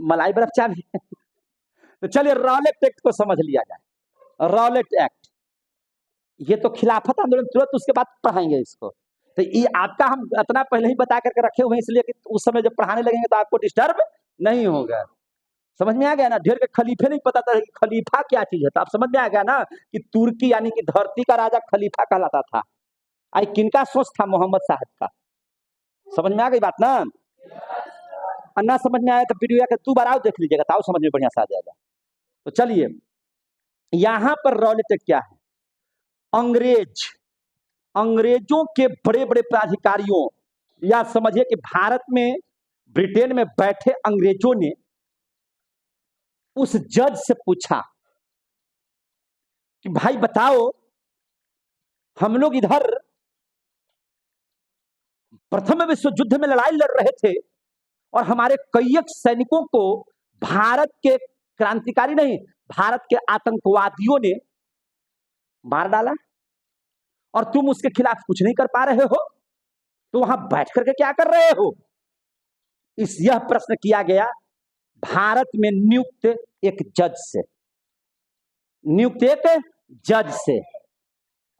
मलाई बर्फ चाहिए। तो चलिए रॉलेट एक्ट को समझ लिया जाए। रॉलेट एक्ट ये तो खिलाफत आंदोलन, तुरंत उसके बाद पढ़ाएंगे इसको। तो ये आपका हम इतना पहले ही बता करके रखे हुए हैं इसलिए कि उस समय जब पढ़ाने लगेंगे तो आपको डिस्टर्ब नहीं होगा। समझ में आ गया ना? ढेर के खलीफे नहीं पता था कि खलीफा क्या चीज है, तो आप समझ में आ गया ना कि तुर्की यानी कि धरती का राजा खलीफा कहलाता था। आई किनका सोच था? मोहम्मद साहब का। समझ में आ गई बात ना? अन्ना समझ में आया तो वीडियो के 2 बार आओ देख लीजिएगा, तो समझ में बढ़िया से आ जाएगा। तो चलिए यहां पर रॉलेट क्या है? अंग्रेजों के बड़े बड़े प्राधिकारियों या समझिए कि भारत में ब्रिटेन में बैठे अंग्रेजों ने उस जज से पूछा कि भाई बताओ, हम लोग इधर प्रथम विश्व युद्ध में लड़ाई लड़ रहे थे और हमारे कई सैनिकों को भारत के क्रांतिकारी नहीं, भारत के आतंकवादियों ने मार डाला और तुम उसके खिलाफ कुछ नहीं कर पा रहे हो, तो वहां बैठ करके क्या कर रहे हो? यह प्रश्न किया गया भारत में नियुक्त एक जज से।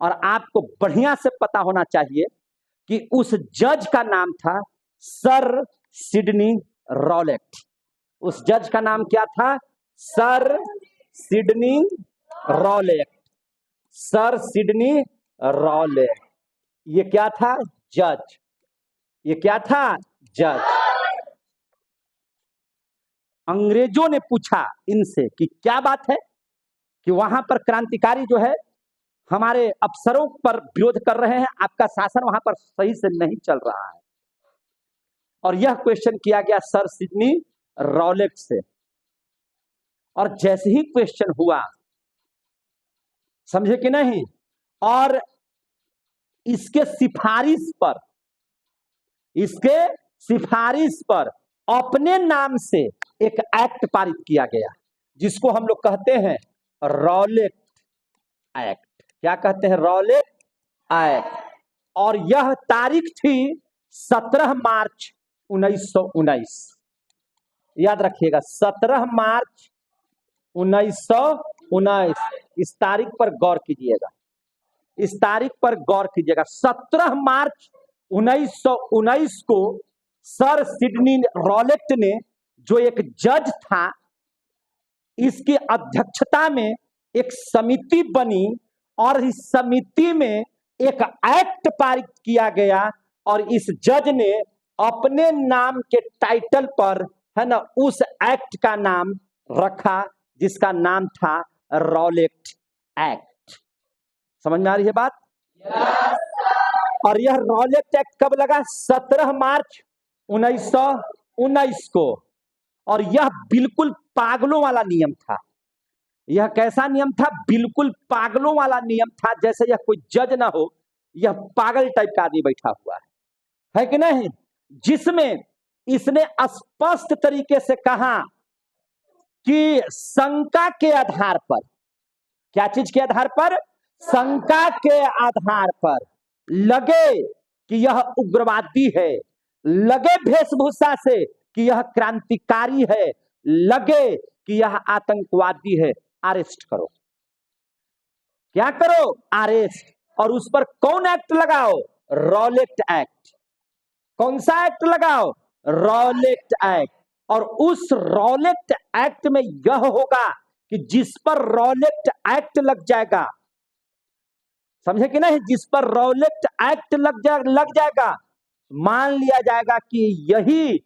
और आपको बढ़िया से पता होना चाहिए कि उस जज का नाम था सर सिडनी रॉलेट। उस जज का नाम क्या था? Sir Sydney Rowlatt. Sir Sydney Rowlatt ये क्या था? जज। ये क्या था? जज। अंग्रेजों ने पूछा इनसे कि क्या बात है कि वहां पर क्रांतिकारी जो है हमारे अफसरों पर विरोध कर रहे हैं, आपका शासन वहां पर सही से नहीं चल रहा है। और यह क्वेश्चन किया गया सर सिडनी रॉलेट से। और जैसे ही क्वेश्चन हुआ, समझे कि नहीं, और इसके सिफारिश पर अपने नाम से एक एक्ट पारित किया गया जिसको हम लोग कहते हैं रॉलेट एक्ट। क्या कहते हैं? Rowlatt act. और यह तारीख थी 17 मार्च 1919। याद रखिएगा 17 मार्च 1919। इस तारीख पर गौर कीजिएगा, इस तारीख पर गौर कीजिएगा। 17 मार्च 1919 को सर सिडनी रॉलेट ने, जो एक जज था, इसकी अध्यक्षता में एक समिति बनी और इस समिति में एक एक्ट पारित किया गया और इस जज ने अपने नाम के टाइटल पर, है ना, उस एक्ट का नाम रखा जिसका नाम था रॉलेट एक्ट। समझ में आ रही है बात? और यह रॉलेट एक्ट कब लगा? 17 मार्च 1919 को। और यह बिल्कुल पागलों वाला नियम था। यह कैसा नियम था? बिल्कुल पागलों वाला नियम था, जैसे यह कोई जज ना हो, यह पागल टाइप का आदमी बैठा हुआ है कि नहीं? जिसमें इसने स्पष्ट तरीके से कहा कि शंका के आधार पर, क्या चीज के आधार पर? शंका के आधार पर लगे कि यह उग्रवादी है, लगे वेशभूषा से कि यह क्रांतिकारी है, लगे कि यह आतंकवादी है, अरेस्ट करो। क्या करो? अरेस्ट। और उस पर कौन एक्ट लगाओ? Rowlatt act. कौन सा एक्ट लगाओ? Rowlatt act. और उस रॉलेट एक्ट में यह होगा कि जिस पर रॉलेट एक्ट लग जाएगा, समझे कि नहीं, जिस पर रॉलेट एक्ट लग जाएगा, मान लिया जाएगा कि यही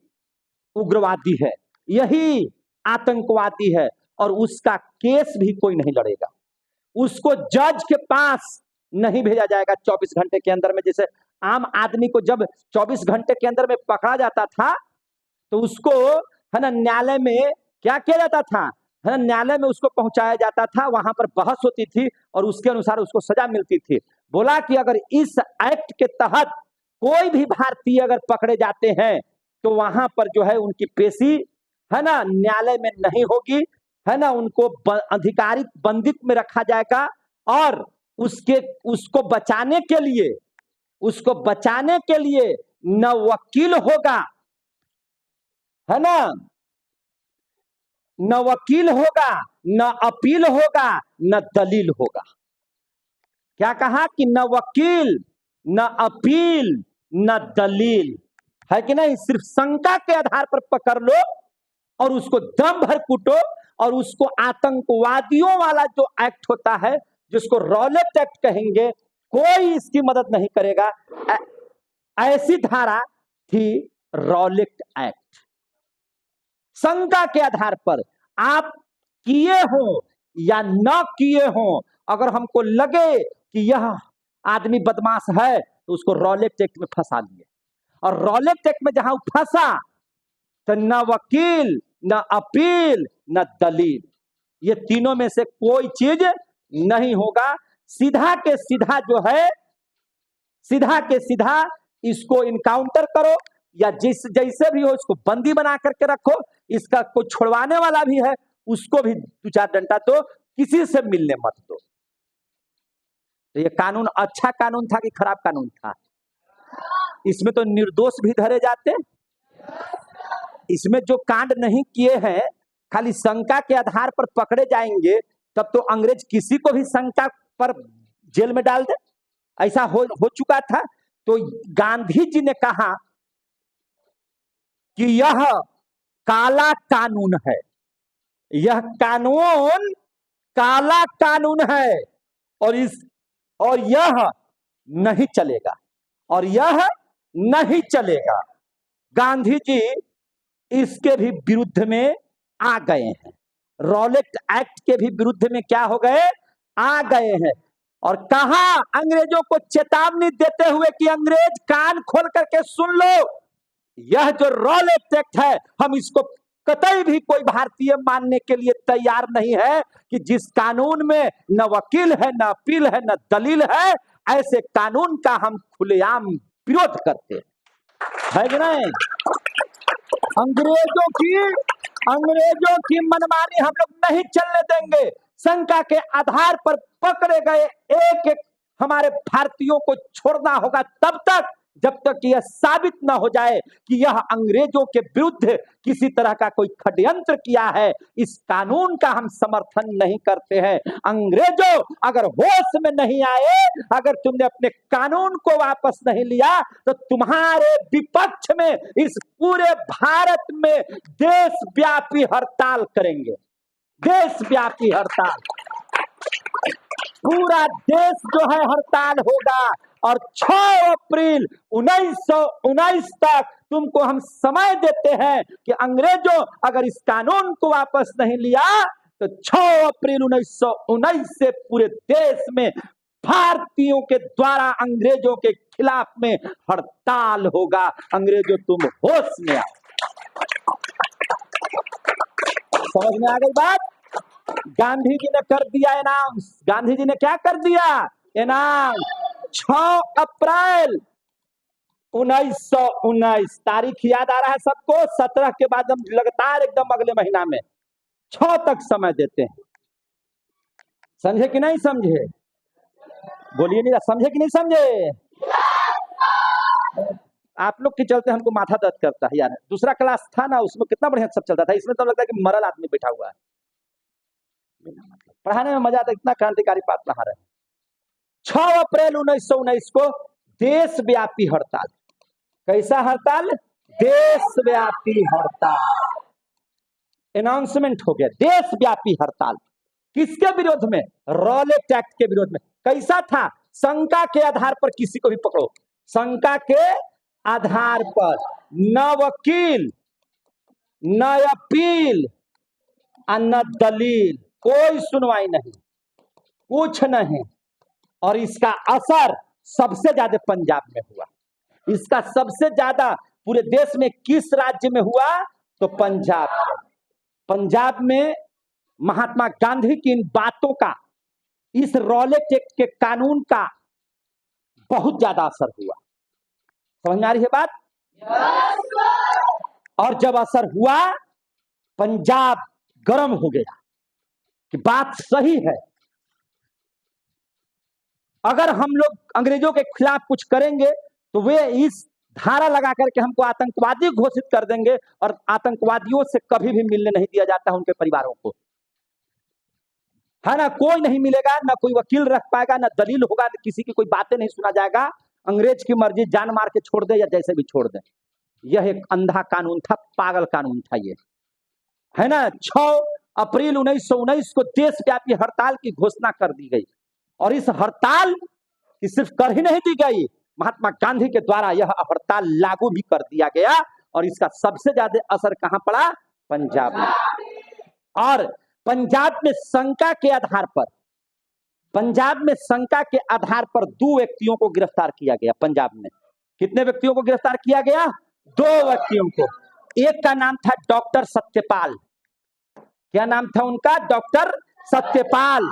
उग्रवादी है, यही आतंकवादी है, और उसका केस भी कोई नहीं लड़ेगा। उसको जज के पास नहीं भेजा जाएगा 24 घंटे के अंदर में। जैसे आम आदमी को जब 24 घंटे के अंदर में पकड़ा जाता था तो उसको, है ना, न्यायालय में क्या किया जाता था? है ना, न्यायालय में उसको पहुंचाया जाता था, वहां पर बहस होती थी और उसके अनुसार उसको सजा मिलती थी। बोला कि अगर इस एक्ट के तहत कोई भी भारतीय अगर पकड़े जाते हैं तो वहां पर जो है उनकी पेशी है ना न्यायालय में नहीं होगी, है ना, उनको अधिकारित बंदित में रखा जाएगा और उसको बचाने के लिए न वकील होगा, है ना, न वकील होगा, न अपील होगा, न दलील होगा। क्या कहा कि न वकील, न अपील, न दलील, है कि नहीं। सिर्फ शंका के आधार पर पकड़ लो और उसको दम भर कूटो और उसको आतंकवादियों वाला जो एक्ट होता है जिसको रॉलेट एक्ट कहेंगे, कोई इसकी मदद नहीं करेगा। ऐसी धारा थी रॉलेट एक्ट। शंका के आधार पर आप किए हो या न किए हो, अगर हमको लगे कि यह आदमी बदमाश है तो उसको रॉलेट एक्ट में फंसा दिए। और रॉलेट एक्ट में जहां फंसा तो न वकील, न अपील, न दलील, ये तीनों में से कोई चीज नहीं होगा। सीधा के सीधा जो है, सीधा के सीधा इसको इनकाउंटर करो या जैसे भी हो इसको बंदी बना करके रखो। इसका कोई छुड़वाने वाला भी है उसको भी 2-4 डंडा दो, किसी से मिलने मत दो। तो ये कानून अच्छा कानून था कि खराब कानून था? इसमें तो निर्दोष भी धरे जाते। इसमें जो कांड नहीं किए हैं खाली शंका के आधार पर पकड़े जाएंगे, तब तो अंग्रेज किसी को भी शंका पर जेल में डाल दे, ऐसा हो चुका था। तो गांधी जी ने कहा कि यह काला कानून है, यह कानून काला कानून है और यह नहीं चलेगा, और यह नहीं चलेगा। गांधी जी इसके भी विरुद्ध में आ गए हैं, रॉलेट एक्ट के भी विरुद्ध में क्या हो गए, आ गए हैं। और कहा अंग्रेजों को चेतावनी देते हुए कि अंग्रेज कान खोल करके सुन लो, यह जो रॉलेट एक्ट है हम इसको कतई भी कोई भारतीय मानने के लिए तैयार नहीं है कि जिस कानून में न वकील है, न अपील है, न दलील है, ऐसे कानून का हम खुलेआम विरोध करते हैं कि नहीं। अंग्रेजों की मनमानी हम लोग नहीं चलने देंगे। शंका के आधार पर पकड़े गए एक एक हमारे भारतीयों को छोड़ना होगा तब तक जब तक यह साबित न हो जाए कि यह अंग्रेजों के विरुद्ध किसी तरह का कोई षड्यंत्र किया है। इस कानून का हम समर्थन नहीं करते हैं। अंग्रेजों अगर होश में नहीं आए, अगर तुमने अपने कानून को वापस नहीं लिया तो तुम्हारे विपक्ष में इस पूरे भारत में देशव्यापी हड़ताल करेंगे, देशव्यापी हड़ताल। पूरा देश जो है हड़ताल होगा और 6 अप्रैल 1919 तक तुमको हम समय देते हैं कि अंग्रेजों अगर इस कानून को वापस नहीं लिया तो 6 अप्रैल 1919 से पूरे देश में भारतीयों के द्वारा अंग्रेजों के खिलाफ में हड़ताल होगा। अंग्रेजों तुम होश में आओ। समझ में आ गई बात? गांधी जी ने कर दिया अनाउंस। गांधी जी ने क्या कर दिया अनाउंस? 6 अप्रैल 1919 तारीख याद आ रहा है सबको। 17 के बाद हम लगातार एकदम अगले महीना में 6 तक समय देते हैं। समझे कि नहीं समझे? बोलिए नहीं, समझे कि नहीं समझे? आप लोग के चलते हमको माथा दर्द करता है यार। दूसरा क्लास था ना, उसमें कितना बढ़िया सब चलता था, इसमें तो लगता है कि मरल आदमी बैठा हुआ है। पढ़ाने में मजा आता, इतना क्रांतिकारी बात पढ़ा रहे हैं। 6 अप्रैल 1919 को देशव्यापी हड़ताल। कैसा हड़ताल? देशव्यापी हड़ताल। अनाउंसमेंट हो गया, देशव्यापी हड़ताल। किसके विरोध में? रॉलेट एक्ट के विरोध में। कैसा था? शंका के आधार पर किसी को भी पकड़ो, शंका के आधार पर, न वकील, न अपील, न दलील, कोई सुनवाई नहीं, कुछ नहीं। और इसका असर सबसे ज्यादा पंजाब में हुआ। इसका सबसे ज्यादा पूरे देश में किस राज्य में हुआ? तो पंजाब में। पंजाब में महात्मा गांधी की इन बातों का, इस रॉलेट एक्ट के कानून का बहुत ज्यादा असर हुआ। समझ में आ रही है बात? और जब असर हुआ, पंजाब गर्म हो गया कि बात सही है, अगर हम लोग अंग्रेजों के खिलाफ कुछ करेंगे तो वे इस धारा लगा करके हमको आतंकवादी घोषित कर देंगे, और आतंकवादियों से कभी भी मिलने नहीं दिया जाता है उनके परिवारों को, है ना। कोई नहीं मिलेगा, ना कोई वकील रख पाएगा, ना दलील होगा, ना किसी की कोई बातें नहीं सुना जाएगा। अंग्रेज की मर्जी, जान मार के छोड़ दे या जैसे भी छोड़ दे। यह एक अंधा कानून था, पागल कानून था ये, है ना। 6 अप्रैल 1919 को देशव्यापी हड़ताल की घोषणा कर दी गई, और इस हड़ताल की सिर्फ कर ही नहीं दी गई, महात्मा गांधी के द्वारा यह हड़ताल लागू भी कर दिया गया, और इसका सबसे ज्यादा असर कहां पड़ा? पंजाब में। और पंजाब में शंका के आधार पर, पंजाब में शंका के आधार पर 2 व्यक्तियों को गिरफ्तार किया गया। पंजाब में कितने व्यक्तियों को गिरफ्तार किया गया? 2 व्यक्तियों को। एक का नाम था डॉक्टर सत्यपाल। क्या नाम था उनका? डॉक्टर सत्यपाल।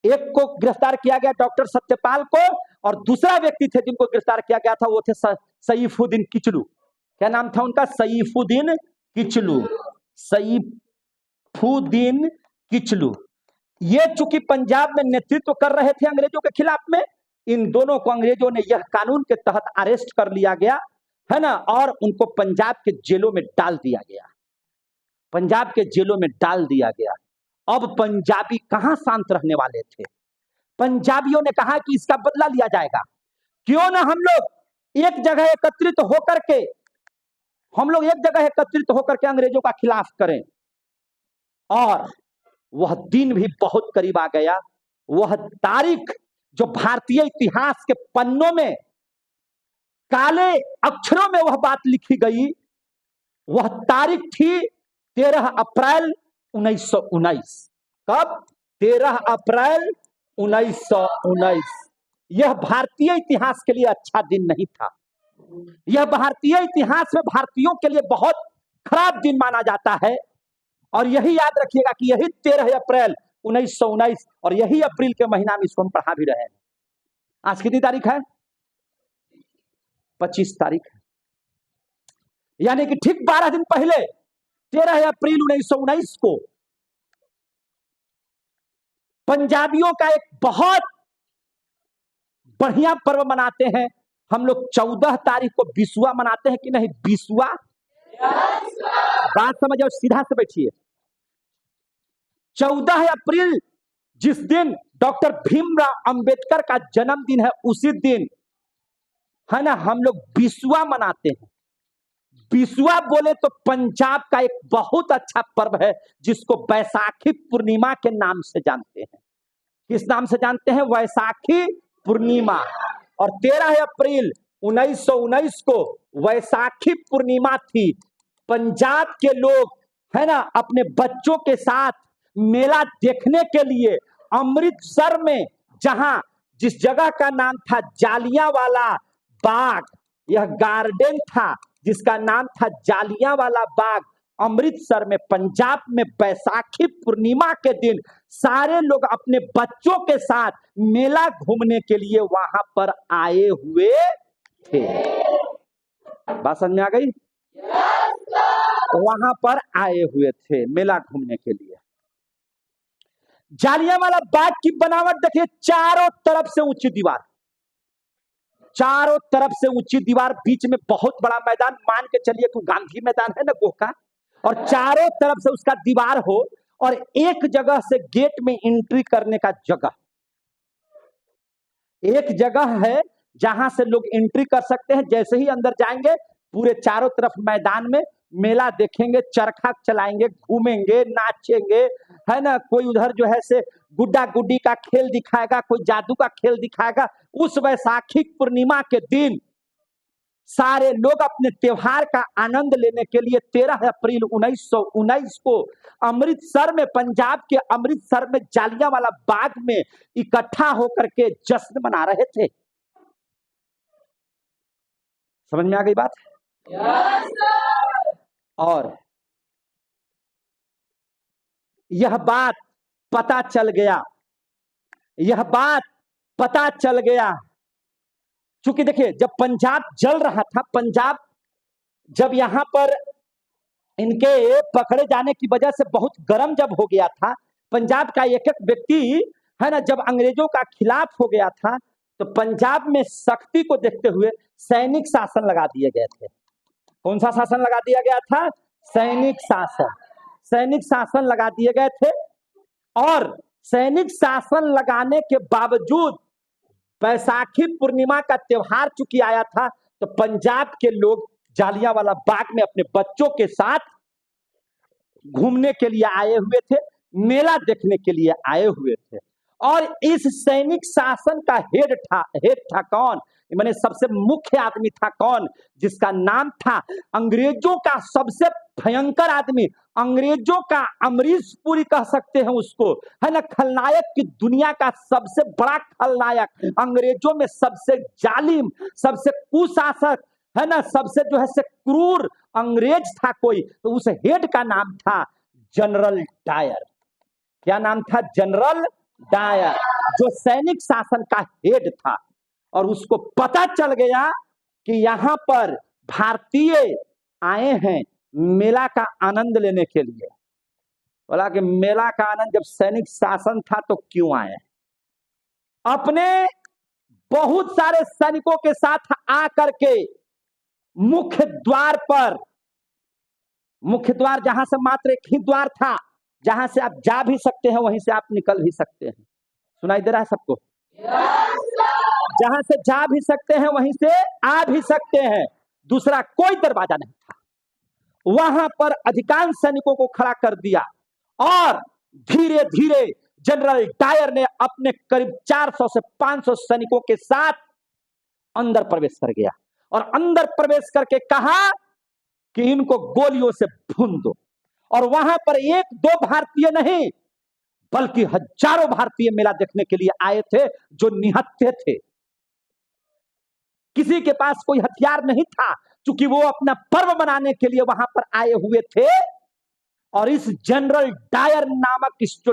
एक को गिरफ्तार किया गया, डॉक्टर सत्यपाल को, और दूसरा व्यक्ति थे जिनको गिरफ्तार किया गया था, वो थे सईफुद्दीन किचलू। क्या नाम था उनका? सईफुद्दीन किचलू। सईफुद्दीन किचलू। ये चूंकि पंजाब में नेतृत्व कर रहे थे अंग्रेजों के खिलाफ में, इन दोनों को अंग्रेजों ने यह कानून के तहत अरेस्ट कर लिया गया, है ना, और उनको पंजाब के जेलों में डाल दिया गया। पंजाब के जेलों में डाल दिया गया। अब पंजाबी कहां शांत रहने वाले थे? पंजाबियों ने कहा कि इसका बदला लिया जाएगा, क्यों ना हम लोग एक जगह एकत्रित होकर के, अंग्रेजों का खिलाफ करें। और वह दिन भी बहुत करीब आ गया। वह तारीख जो भारतीय इतिहास के पन्नों में काले अक्षरों में वह बात लिखी गई, वह तारीख थी 13 अप्रैल 1919। कब? 13 अप्रैल 1919। यह भारतीय इतिहास के लिए अच्छा दिन नहीं था। यह भारतीय इतिहास में भारतीयों के लिए बहुत खराब दिन माना जाता है। और यही याद रखिएगा कि यही 13 अप्रैल 1919 और यही अप्रैल के महीना में इसको हम पढ़ा भी रहे हैं। आज कितनी तारीख है? 25 तारीख है। यानी कि ठीक 12 दिन पहले 13 अप्रैल 1919 को पंजाबियों का एक बहुत बढ़िया पर्व मनाते हैं हम लोग। 14 तारीख को बिसुआ मनाते हैं कि नहीं? बिसुआ, बात समझो, सीधा से बैठिए। 14 अप्रैल जिस दिन डॉक्टर भीमराव अंबेडकर का जन्मदिन है, उसी दिन, है ना, हम लोग बिसुआ मनाते हैं। बिसुआ बोले तो पंजाब का एक बहुत अच्छा पर्व है, जिसको बैसाखी पूर्णिमा के नाम से जानते हैं। किस नाम से जानते हैं? वैसाखी पूर्णिमा। और 13 अप्रैल 1919 को वैसाखी पूर्णिमा थी। पंजाब के लोग, है ना, अपने बच्चों के साथ मेला देखने के लिए अमृतसर में, जहां जिस जगह का नाम था जालियांवाला बाग, यह गार्डन था जिसका नाम था जालियांवाला बाग, अमृतसर में, पंजाब में, बैसाखी पूर्णिमा के दिन सारे लोग अपने बच्चों के साथ मेला घूमने के लिए वहां पर आए हुए थे। बात समझ में आ गई? वहां पर आए हुए थे मेला घूमने के लिए। जालियांवाला बाग की बनावट देखिए, चारों तरफ से ऊंची दीवार, चारों तरफ से ऊंची दीवार, बीच में बहुत बड़ा मैदान, मान के चलिए कि गांधी मैदान है ना गोह का, और चारों तरफ से उसका दीवार हो, और एक जगह से गेट में एंट्री करने का जगह, एक जगह है जहां से लोग एंट्री कर सकते हैं। जैसे ही अंदर जाएंगे, पूरे चारों तरफ मैदान में मेला देखेंगे, चरखा चलाएंगे, घूमेंगे, नाचेंगे, है ना। कोई उधर जो है से गुड्डा गुड्डी का खेल दिखाएगा, कोई जादू का खेल दिखाएगा। उस वैसाखी पूर्णिमा के दिन सारे लोग अपने त्योहार का आनंद लेने के लिए 13 अप्रैल 1919 को अमृतसर में, पंजाब के अमृतसर में जालियांवाला बाग में इकट्ठा होकर के जश्न मना रहे थे। समझ में आ गई बात? और यह बात पता चल गया, यह बात पता चल गया चूंकि देखिए जब पंजाब जल रहा था, पंजाब जब यहाँ पर इनके पकड़े जाने की वजह से बहुत गर्म जब हो गया था, पंजाब का एक एक व्यक्ति है ना, जब अंग्रेजों का खिलाफ हो गया था, तो पंजाब में सख्ती को देखते हुए सैनिक शासन लगा दिए गए थे। कौन सा शासन लगा दिया गया था? सैनिक शासन। सैनिक शासन लगा दिए गए थे, और सैनिक शासन लगाने के बावजूद बैसाखी पूर्णिमा का त्योहार चूंकि आया था, तो पंजाब के लोग जालियांवाला बाग में अपने बच्चों के साथ घूमने के लिए आए हुए थे, मेला देखने के लिए आए हुए थे। और इस सैनिक शासन का हेड था कौन? मैंने सबसे मुख्य आदमी था कौन? जिसका नाम था अंग्रेजों का सबसे भयंकर आदमी, अंग्रेजों का अमरीश पुरी कह सकते हैं उसको, है ना, खलनायक की दुनिया का सबसे बड़ा खलनायक, अंग्रेजों में सबसे जालिम, सबसे कुशासक, है ना, सबसे जो है से क्रूर अंग्रेज था कोई, तो उस हेड का नाम था जनरल डायर। क्या नाम था? जनरल डायर, जो सैनिक शासन का हेड था। और उसको पता चल गया कि यहाँ पर भारतीय आए हैं मेला का आनंद लेने के लिए। बोला कि मेला का आनंद जब सैनिक शासन था तो क्यों आए? अपने बहुत सारे सैनिकों के साथ आकर के मुख्य द्वार पर, मुख्य द्वार जहां से मात्र एक ही द्वार था, जहां से आप जा भी सकते हैं वहीं से आप निकल भी सकते हैं। सुनाई दे रहा है सबको? जहां से जा भी सकते हैं वहीं से आ भी सकते हैं, दूसरा कोई दरवाजा नहीं था। वहां पर अधिकांश सैनिकों को खड़ा कर दिया, और धीरे धीरे जनरल डायर ने अपने करीब 400 से 500 सैनिकों के साथ अंदर प्रवेश कर गया, और अंदर प्रवेश करके कहा कि इनको गोलियों से भून दो। और वहां पर एक दो भारतीय नहीं, बल्कि हजारों भारतीय मेला देखने के लिए आए थे, जो निहत्थे थे। किसी के पास कोई हथियार नहीं था, क्योंकि वो अपना पर्व मनाने के लिए वहां पर आए हुए थे। और इस जनरल डायर नामक इस जो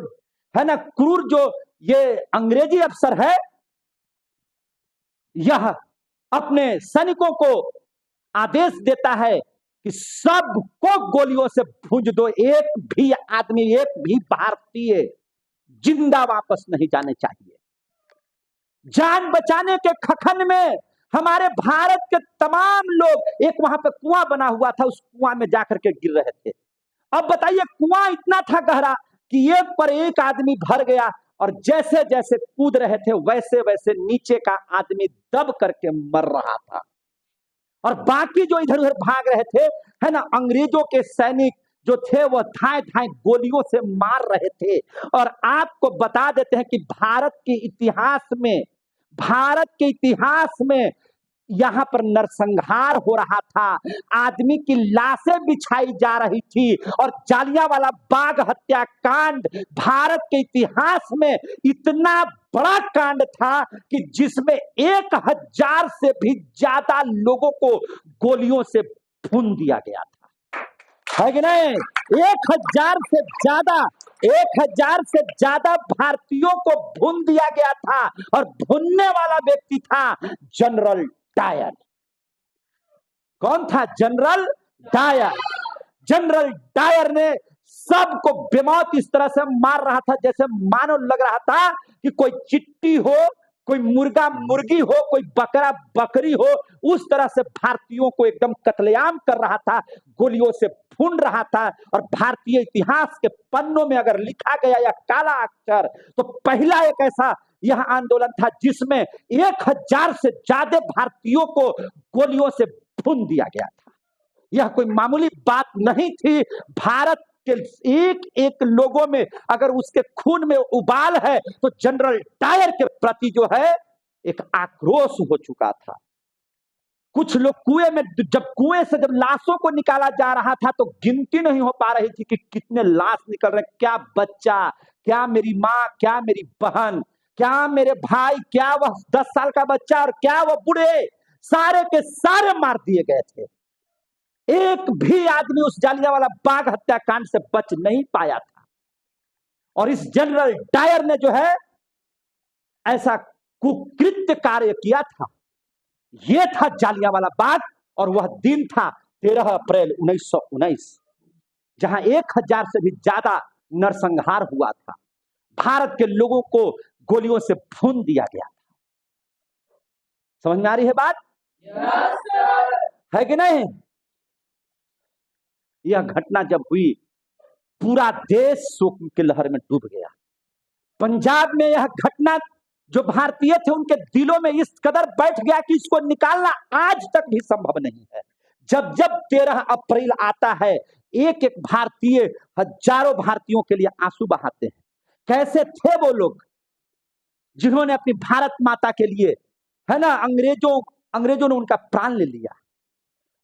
है ना क्रूर, जो ये अंग्रेजी अफसर है, यह अपने सैनिकों को आदेश देता है कि सबको गोलियों से भूंज दो, एक भी आदमी, एक भी भारतीय जिंदा वापस नहीं जाने चाहिए। जान बचाने के खखन में हमारे भारत के तमाम लोग, एक वहां पे कुआं बना हुआ था, उस कुआं में जाकर के गिर रहे थे। अब बताइए, कुआं इतना था गहरा कि एक पर एक आदमी भर गया, और जैसे जैसे कूद रहे थे वैसे वैसे नीचे का आदमी दब करके मर रहा था, और बाकी जो इधर उधर भाग रहे थे, है ना, अंग्रेजों के सैनिक जो थे वो धाए धाए गोलियों से मार रहे थे। और आपको बता देते हैं कि भारत के इतिहास में यहाँ पर नरसंहार हो रहा था, आदमी की लाशें बिछाई जा रही थी, और जालियांवाला बाग हत्याकांड भारत के इतिहास में इतना बड़ा कांड था कि जिसमें 1000 से भी ज्यादा लोगों को गोलियों से भून दिया गया था, है कि नहीं? 1000 से ज्यादा भारतीयों को भून दिया गया था, और भूनने वाला व्यक्ति था जनरल डायर। कौन था? General Dyer. जनरल डायर ने सबको बेमौत इस तरह से मार रहा था जैसे मानो लग रहा था कि कोई चिट्टी हो, कोई मुर्गा मुर्गी हो, कोई बकरा बकरी हो, उस तरह से भारतीयों को एकदम कत्लेआम कर रहा था, गोलियों से भून रहा था। और भारतीय इतिहास के पन्नों में अगर लिखा गया यह काला अक्षर, तो पहला एक ऐसा यह आंदोलन था जिसमें 1000 से ज्यादा भारतीयों को गोलियों से भून दिया गया था। यह कोई मामूली बात नहीं थी। भारत के एक एक लोगों में अगर उसके खून में उबाल है, तो जनरल डायर के प्रति जो है एक आक्रोश हो चुका था। कुछ लोग कुएं से जब लाशों को निकाला जा रहा था, तो गिनती नहीं हो पा रही थी कि कितने लाश निकल रहे, क्या बच्चा, क्या मेरी माँ, क्या मेरी बहन, क्या मेरे भाई, क्या वह 10 साल का बच्चा, और क्या वह बूढ़े, सारे के सारे मार दिए गए थे। एक भी आदमी उस जालियांवाला बाग हत्याकांड से बच नहीं पाया था। और इस जनरल डायर ने जो है ऐसा कुकृत्य कार्य किया था। ये था जालियांवाला बाग, और वह दिन था 13 अप्रैल 1919, जहां 1000 से भी ज्यादा नरसंहार हुआ था। भारत के लोगों को गोलियों से भून दिया गया था। समझ में आ रही है बात? है कि नहीं? यह घटना जब हुई, पूरा देश शोक की लहर में डूब गया। पंजाब में यह घटना जो भारतीय थे उनके दिलों में इस कदर बैठ गया कि इसको निकालना आज तक भी संभव नहीं है। जब जब 13 अप्रैल आता है, एक एक भारतीय हजारों भारतीयों के लिए आंसू बहाते हैं। कैसे थे वो लोग जिन्होंने अपनी भारत माता के लिए, है ना, अंग्रेजों ने उनका प्राण ले लिया।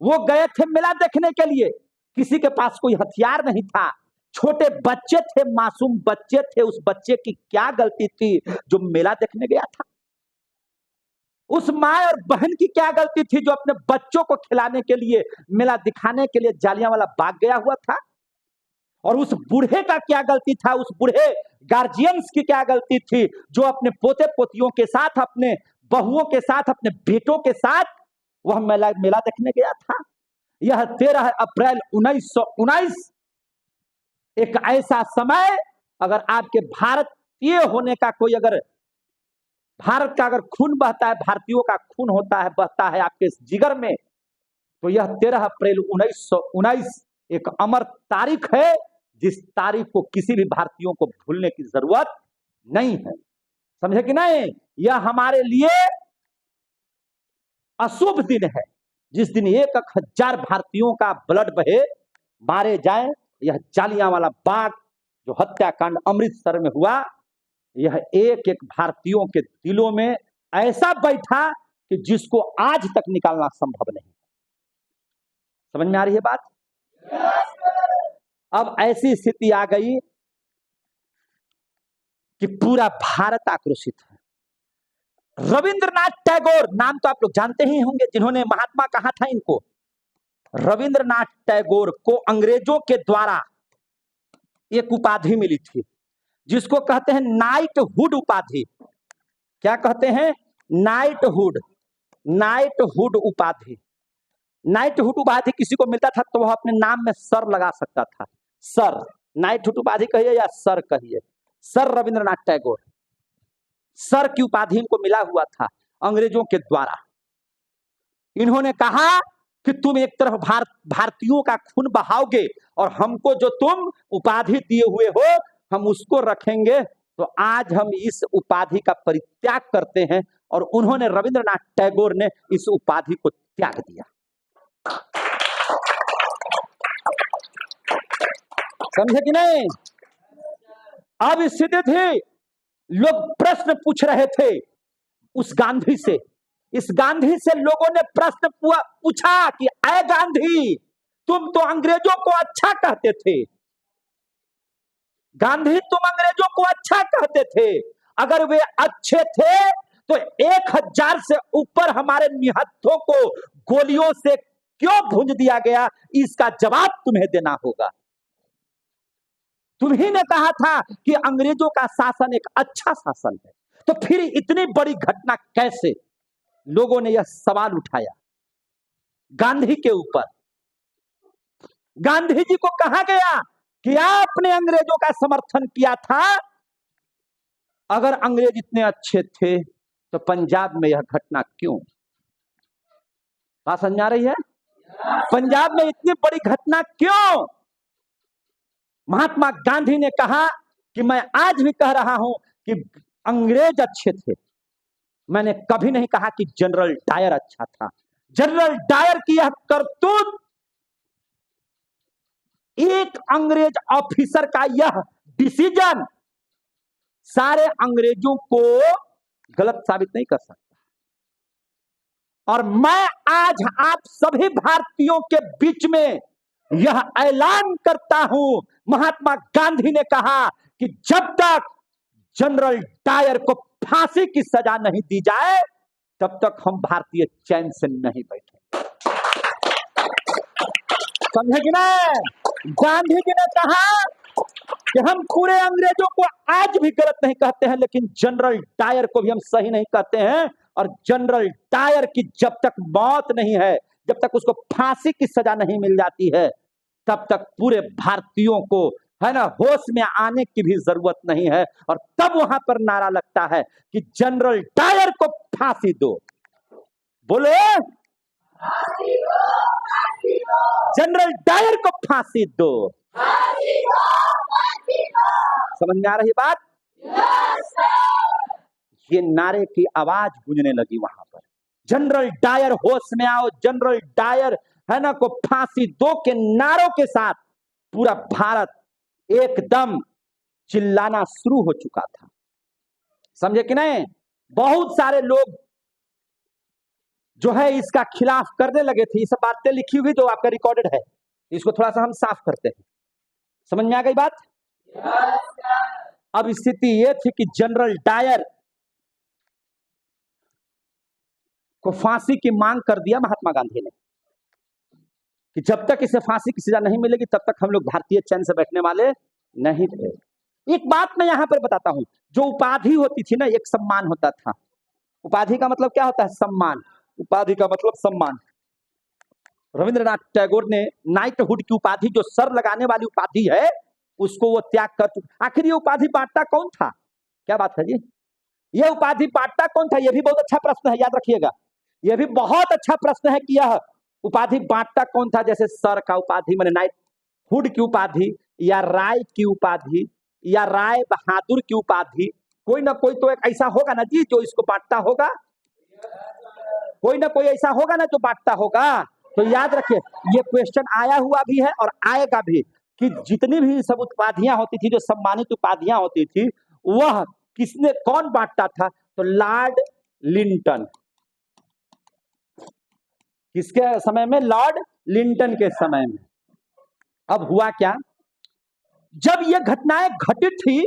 वो गए थे मेला देखने के लिए, किसी के पास कोई हथियार नहीं था, छोटे बच्चे थे, मासूम बच्चे थे। उस बच्चे की क्या गलती थी जो मेला देखने गया था? उस माँ और बहन की क्या गलती थी जो अपने बच्चों को खिलाने के लिए, मेला दिखाने के लिए जालियांवाला बाग गया हुआ था? और उस बूढ़े का क्या गलती था, उस बूढ़े गार्जियंस की क्या गलती थी जो अपने पोते पोतियों के साथ, अपने बहुओं के साथ, अपने बेटों के साथ वह मेला देखने गया था? यह 13 अप्रैल 1919 एक ऐसा समय, अगर आपके भारतीय होने का कोई, अगर भारत का अगर खून बहता है, भारतीयों का खून होता है, बहता है आपके जिगर में, तो यह 13 अप्रैल 1919 एक अमर तारीख है, जिस तारीख को किसी भी भारतीयों को भूलने की जरूरत नहीं है। समझे कि नहीं? यह हमारे लिए अशुभ दिन है, जिस दिन 1000 भारतीयों का ब्लड बहे, मारे जाए। यह जालियांवाला बाग जो हत्याकांड अमृतसर में हुआ, यह एक एक भारतीयों के दिलों में ऐसा बैठा कि जिसको आज तक निकालना संभव नहीं। समझ में आ रही है बात? अब ऐसी स्थिति आ गई कि पूरा भारत आक्रोशित है। रविंद्रनाथ टैगोर, नाम तो आप लोग जानते ही होंगे, जिन्होंने महात्मा कहा था इनको। रविंद्रनाथ टैगोर को अंग्रेजों के द्वारा एक उपाधि मिली थी, जिसको कहते हैं नाइटहुड उपाधि। क्या कहते हैं? नाइटहुड। नाइटहुड उपाधि। नाइटहुड उपाधि किसी को मिलता था तो वह अपने नाम में सर लगा सकता था। सर, नाइटहुड उपाधि कहिए या सर कहिए, सर रविंद्रनाथ टैगोर, सर की उपाधि इनको मिला हुआ था अंग्रेजों के द्वारा। इन्होंने कहा कि तुम एक तरफ भारतीयों का खून बहाओगे और हमको जो तुम उपाधि दिए हुए हो हम उसको रखेंगे, तो आज हम इस उपाधि का परित्याग करते हैं। और उन्होंने, रविंद्रनाथ टैगोर ने इस उपाधि को त्याग दिया। समझे कि नहीं? अब स्थिति थी, लोग प्रश्न पूछ रहे थे उस गांधी से। इस गांधी से लोगों ने प्रश्न पूछा कि अय गांधी, तुम तो अंग्रेजों को अच्छा कहते थे। गांधी, तुम अंग्रेजों को अच्छा कहते थे, अगर वे अच्छे थे तो 1000 से ऊपर हमारे निहत्थों को गोलियों से क्यों भूंज दिया गया? इसका जवाब तुम्हें देना होगा। तुम्ही ने कहा था कि अंग्रेजों का शासन एक अच्छा शासन है, तो फिर इतनी बड़ी घटना कैसे? लोगों ने यह सवाल उठाया गांधी के ऊपर। गांधी जी को कहा गया कि आपने अंग्रेजों का समर्थन किया था, अगर अंग्रेज इतने अच्छे थे तो पंजाब में यह घटना क्यों? बात समझ आ रही है? पंजाब में इतनी बड़ी घटना क्यों? महात्मा गांधी ने कहा कि मैं आज भी कह रहा हूं कि अंग्रेज अच्छे थे, मैंने कभी नहीं कहा कि जनरल डायर अच्छा था। जनरल डायर की यह करतूत, एक अंग्रेज ऑफिसर का यह डिसीजन सारे अंग्रेजों को गलत साबित नहीं कर सकता। और मैं आज आप सभी भारतीयों के बीच में यह ऐलान करता हूं, महात्मा गांधी ने कहा कि जब तक जनरल डायर को फांसी की सजा नहीं दी जाए तब तक हम भारतीय चैन से नहीं बैठे। समझे कि नहीं? गांधी जी ने कहा कि हम पूरे अंग्रेजों को आज भी गलत नहीं कहते हैं, लेकिन जनरल डायर को भी हम सही नहीं कहते हैं। और जनरल डायर की जब तक मौत नहीं है, जब तक उसको फांसी की सजा नहीं मिल जाती है, तब तक पूरे भारतीयों को है ना होश में आने की भी जरूरत नहीं है। और तब वहां पर नारा लगता है कि जनरल डायर को फांसी दो। बोले जनरल डायर को फांसी दो। समझ में आ रही बात? ये नारे की आवाज गूंजने लगी वहां पर, जनरल डायर होश में आओ, जनरल डायर है ना को फांसी दो के नारों के साथ पूरा भारत एकदम चिल्लाना शुरू हो चुका था। समझे कि नहीं? बहुत सारे लोग जो है इसका खिलाफ करने लगे थे। ये सब बातें लिखी हुई जो आपका रिकॉर्डेड है, इसको थोड़ा सा हम साफ करते हैं। समझ में आ गई बात? अब स्थिति ये थी कि जनरल डायर को फांसी की मांग कर दिया महात्मा गांधी ने कि जब तक इसे फांसी की सजा नहीं मिलेगी तब तक हम लोग भारतीय चैन से बैठने वाले नहीं थे। एक बात मैं यहां पर बताता हूं, जो उपाधि होती थी ना, एक सम्मान होता था। उपाधि का मतलब क्या होता है? सम्मान। उपाधि का मतलब सम्मान। रविंद्रनाथ टैगोर ने नाइटहुड की उपाधि, जो सर लगाने वाली उपाधि है, उसको वो त्याग कर चुके। आखिर ये उपाधि बांटता कौन था? क्या बात है जी? ये उपाधि बांटता कौन था? यह भी बहुत अच्छा प्रश्न है, याद रखिएगा। यह भी बहुत अच्छा प्रश्न है कि यह उपाधि बांटता कौन था। जैसे सर का उपाधि माने नाइटहुड की उपाधि, या राय की उपाधि, या राय बहादुर की उपाधि, कोई ना कोई तो एक ऐसा होगा ना जी जो इसको बांटता होगा। कोई ना कोई ऐसा होगा ना जो बांटता होगा। तो याद रखिए, ये क्वेश्चन आया हुआ भी है और आएगा भी कि जितनी भी सब उपाधियां होती थी, जो सम्मानित उपाधियां होती थी, वह किसने कौन बांटता था? तो लॉर्ड लिंटन। किसके समय में? लॉर्ड लिंटन के समय में। अब हुआ क्या, जब ये घटनाएं घटित थी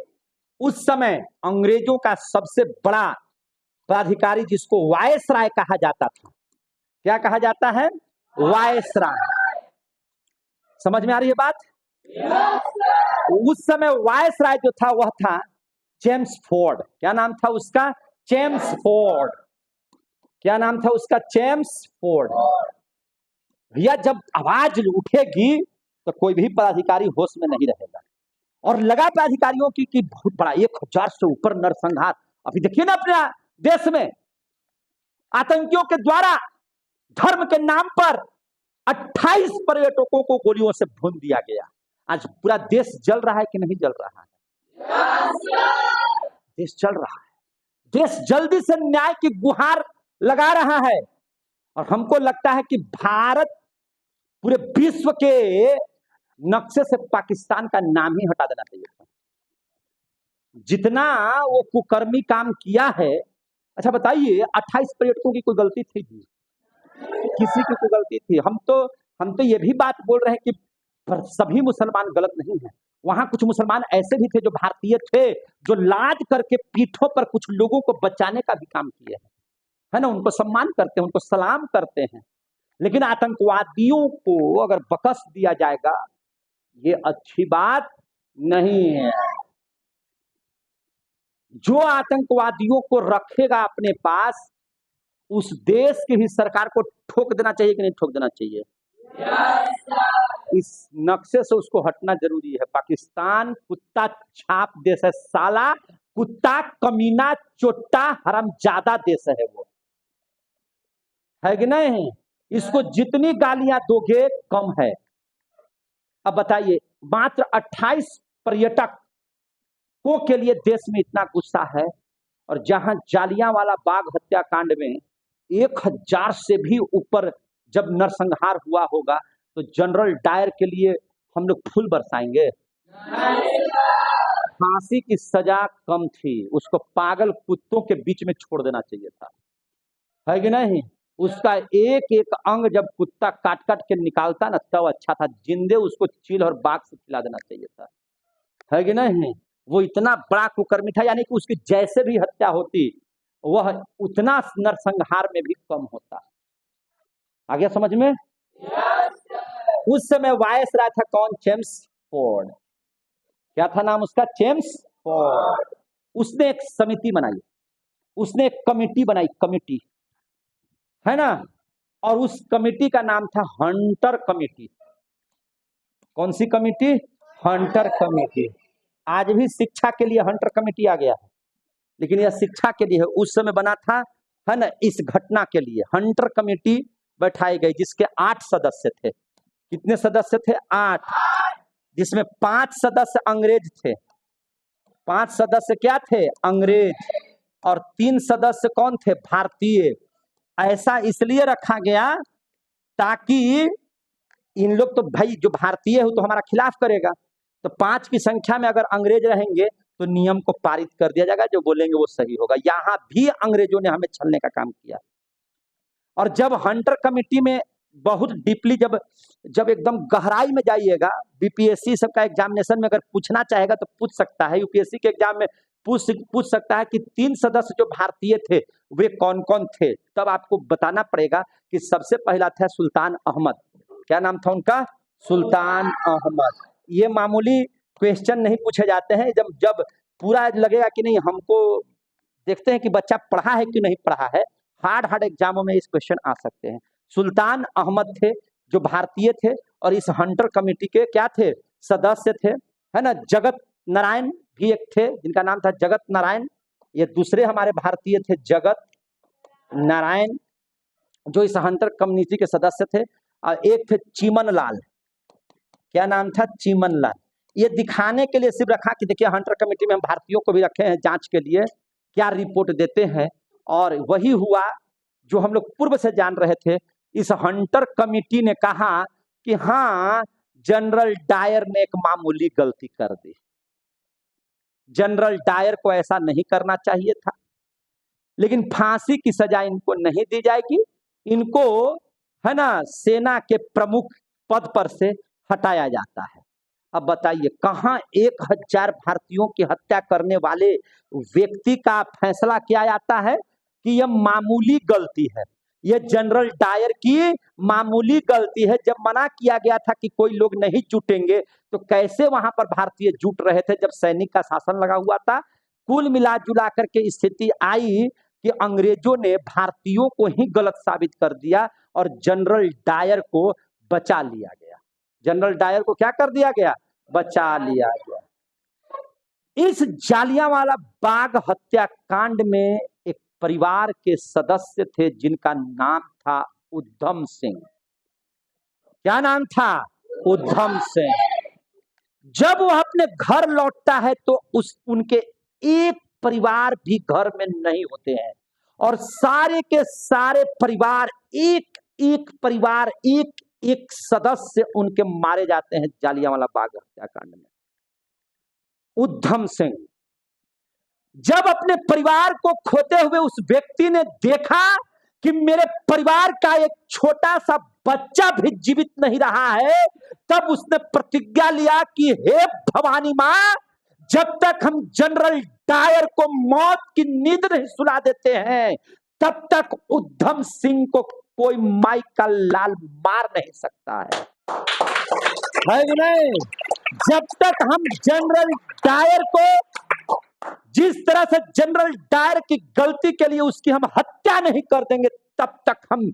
उस समय अंग्रेजों का सबसे बड़ा पदाधिकारी, जिसको वायसराय कहा जाता था। क्या कहा जाता है? वायसराय। समझ में आ रही है बात? उस समय वायसराय जो था वह था जेम्स फोर्ड। क्या नाम था उसका? James Ford. क्या नाम था उसका? James Ford. भैया जब आवाज उठेगी तो कोई भी पदाधिकारी होश में नहीं रहेगा। और लगा पदाधिकारियों की बहुत बड़ा 1000 से ऊपर नरसंहार। अभी देखिए ना, अपने देश में आतंकियों के द्वारा धर्म के नाम पर 28 पर्यटकों को गोलियों से भून दिया गया। आज पूरा देश जल रहा है कि नहीं जल रहा है? देश जल रहा है। देश जल्दी से न्याय की गुहार लगा रहा है। और हमको लगता है कि भारत पूरे विश्व के नक्शे से पाकिस्तान का नाम ही हटा देना चाहिए था। जितना वो कुकर्मी काम किया है। अच्छा बताइए, 28 पर्यटकों की कोई गलती थी? किसी की कोई गलती थी? हम तो ये भी बात बोल रहे हैं कि सभी मुसलमान गलत नहीं है। वहां कुछ मुसलमान ऐसे भी थे जो भारतीय थे, जो लाद करके पीठों पर कुछ लोगों को बचाने का भी काम किए हैं, है ना। उनको सम्मान करते हैं, उनको सलाम करते हैं। लेकिन आतंकवादियों को अगर बकस दिया जाएगा, ये अच्छी बात नहीं है। जो आतंकवादियों को रखेगा अपने पास, उस देश की ही सरकार को ठोक देना चाहिए कि नहीं ठोक देना चाहिए? इस नक्शे से उसको हटना जरूरी है। पाकिस्तान कुत्ता छाप देश है साला, कुत्ता, कमीना, चोट्टा, हरामजादा देश है वो, है कि नहीं? इसको जितनी गालियां दोगे कम है। अब बताइए, मात्र 28 पर्यटकों के लिए देश में इतना गुस्सा है, और जहां जालियांवाला बाग हत्याकांड में 1000 से भी ऊपर जब नरसंहार हुआ होगा, तो जनरल डायर के लिए हम लोग फूल बरसाएंगे? फांसी की सजा कम थी, उसको पागल कुत्तों के बीच में छोड़ देना चाहिए था, है कि नहीं? उसका एक एक अंग जब कुत्ता काट काट के निकालता ना, तब अच्छा था। जिंदे उसको चील और बाघ से खिला देना चाहिए था, है कि नहीं? वो इतना बड़ा कुकर्मी था, यानी कि उसकी जैसे भी हत्या होती, वह उतना नरसंहार में भी कम होता। आ गया समझ में? उस समय वायसराय था कौन? James Ford. क्या था नाम उसका? James Ford. उसने एक समिति बनाई। उसने एक कमिटी बनाई, कमिटी है ना, और उस कमिटी का नाम था हंटर कमिटी। कौन सी कमिटी? Hunter committee. आज भी शिक्षा के लिए हंटर कमिटी आ गया है, लेकिन यह शिक्षा के लिए है, उस समय बना था, है ना, इस घटना के लिए हंटर कमिटी बैठाई गई, जिसके 8 सदस्य थे। कितने सदस्य थे? 8, जिसमें 5 सदस्य अंग्रेज थे। 5 सदस्य क्या थे? अंग्रेज। और 3 सदस्य कौन थे? भारतीय। ऐसा इसलिए रखा गया ताकि इन लोग तो भाई जो भारतीय हो तो हमारा खिलाफ करेगा, तो 5 की संख्या में अगर अंग्रेज रहेंगे तो नियम को पारित कर दिया जाएगा, जो बोलेंगे वो सही होगा। यहां भी अंग्रेजों ने हमें छलने का काम किया। और जब हंटर कमिटी में बहुत डीपली, जब एकदम गहराई में जाइएगा, बीपीएससी सबका एग्जामिनेशन में अगर पूछना चाहेगा तो पूछ सकता है, यूपीएससी के एग्जाम में पूछ सकता है कि 3 सदस्य जो भारतीय थे वे कौन कौन थे। तब आपको बताना पड़ेगा कि सबसे पहला था सुल्तान अहमद। क्या नाम था उनका? सुल्तान अहमद। ये मामूली क्वेश्चन नहीं पूछे जाते हैं, जब पूरा लगेगा कि नहीं, हमको देखते हैं कि बच्चा पढ़ा है कि नहीं पढ़ा है, हार्ड एग्जामों में इस क्वेश्चन आ सकते हैं। सुल्तान अहमद थे जो भारतीय थे, और इस हंटर कमिटी के क्या थे? सदस्य थे, है ना। जगत नारायण भी एक थे, जिनका नाम था जगत नारायण। ये दूसरे हमारे भारतीय थे, जगत नारायण, जो इस हंटर कम्युनिटी के सदस्य थे। और एक थे चीमन लाल। क्या नाम था? चीमन लाल। ये दिखाने के लिए सिर्फ रखा कि देखिए हंटर कमेटी में हम भारतीयों को भी रखे हैं जांच के लिए, क्या रिपोर्ट देते हैं। और वही हुआ जो हम लोग पूर्व से जान रहे थे। इस हंटर कमेटी ने कहा कि हाँ, जनरल डायर ने एक मामूली गलती कर दी, जनरल डायर को ऐसा नहीं करना चाहिए था, लेकिन फांसी की सजा इनको नहीं दी जाएगी, इनको, है ना, सेना के प्रमुख पद पर से हटाया जाता है। अब बताइए, कहां 1000 भारतीयों की हत्या करने वाले व्यक्ति का फैसला किया जाता है कि यह मामूली गलती है, यह जनरल डायर की मामूली गलती है। जब मना किया गया था कि कोई लोग नहीं जुटेंगे, तो कैसे वहां पर भारतीय जुट रहे थे जब सैनिक का शासन लगा हुआ था। कुल मिला जुला करके स्थिति आई कि अंग्रेजों ने भारतीयों को ही गलत साबित कर दिया और जनरल डायर को बचा लिया गया। जनरल डायर को क्या कर दिया गया? बचा लिया गया। इस जालियांवाला बाग हत्याकांड में एक परिवार के सदस्य थे जिनका नाम था उधम सिंह। क्या नाम था? उधम सिंह। जब वह अपने घर लौटता है तो उनके एक परिवार भी घर में नहीं होते हैं, और सारे के सारे परिवार, एक एक सदस्य उनके मारे जाते हैं जालियांवाला बाग हत्याकांड में। उधम सिंह जब अपने परिवार को खोते हुए उस व्यक्ति ने देखा कि मेरे परिवार का एक छोटा सा बच्चा भी जीवित नहीं रहा है, तब उसने प्रतिज्ञा लिया कि हे भवानी मां, जब तक हम जनरल डायर को मौत की नींद नहीं सुला देते हैं, तब तक उधम सिंह को कोई माई का लाल मार नहीं सकता है कि नहीं? जब तक हम जनरल डायर को, जिस तरह से जनरल डायर की गलती के लिए उसकी हम हत्या नहीं कर देंगे, तब तक हम,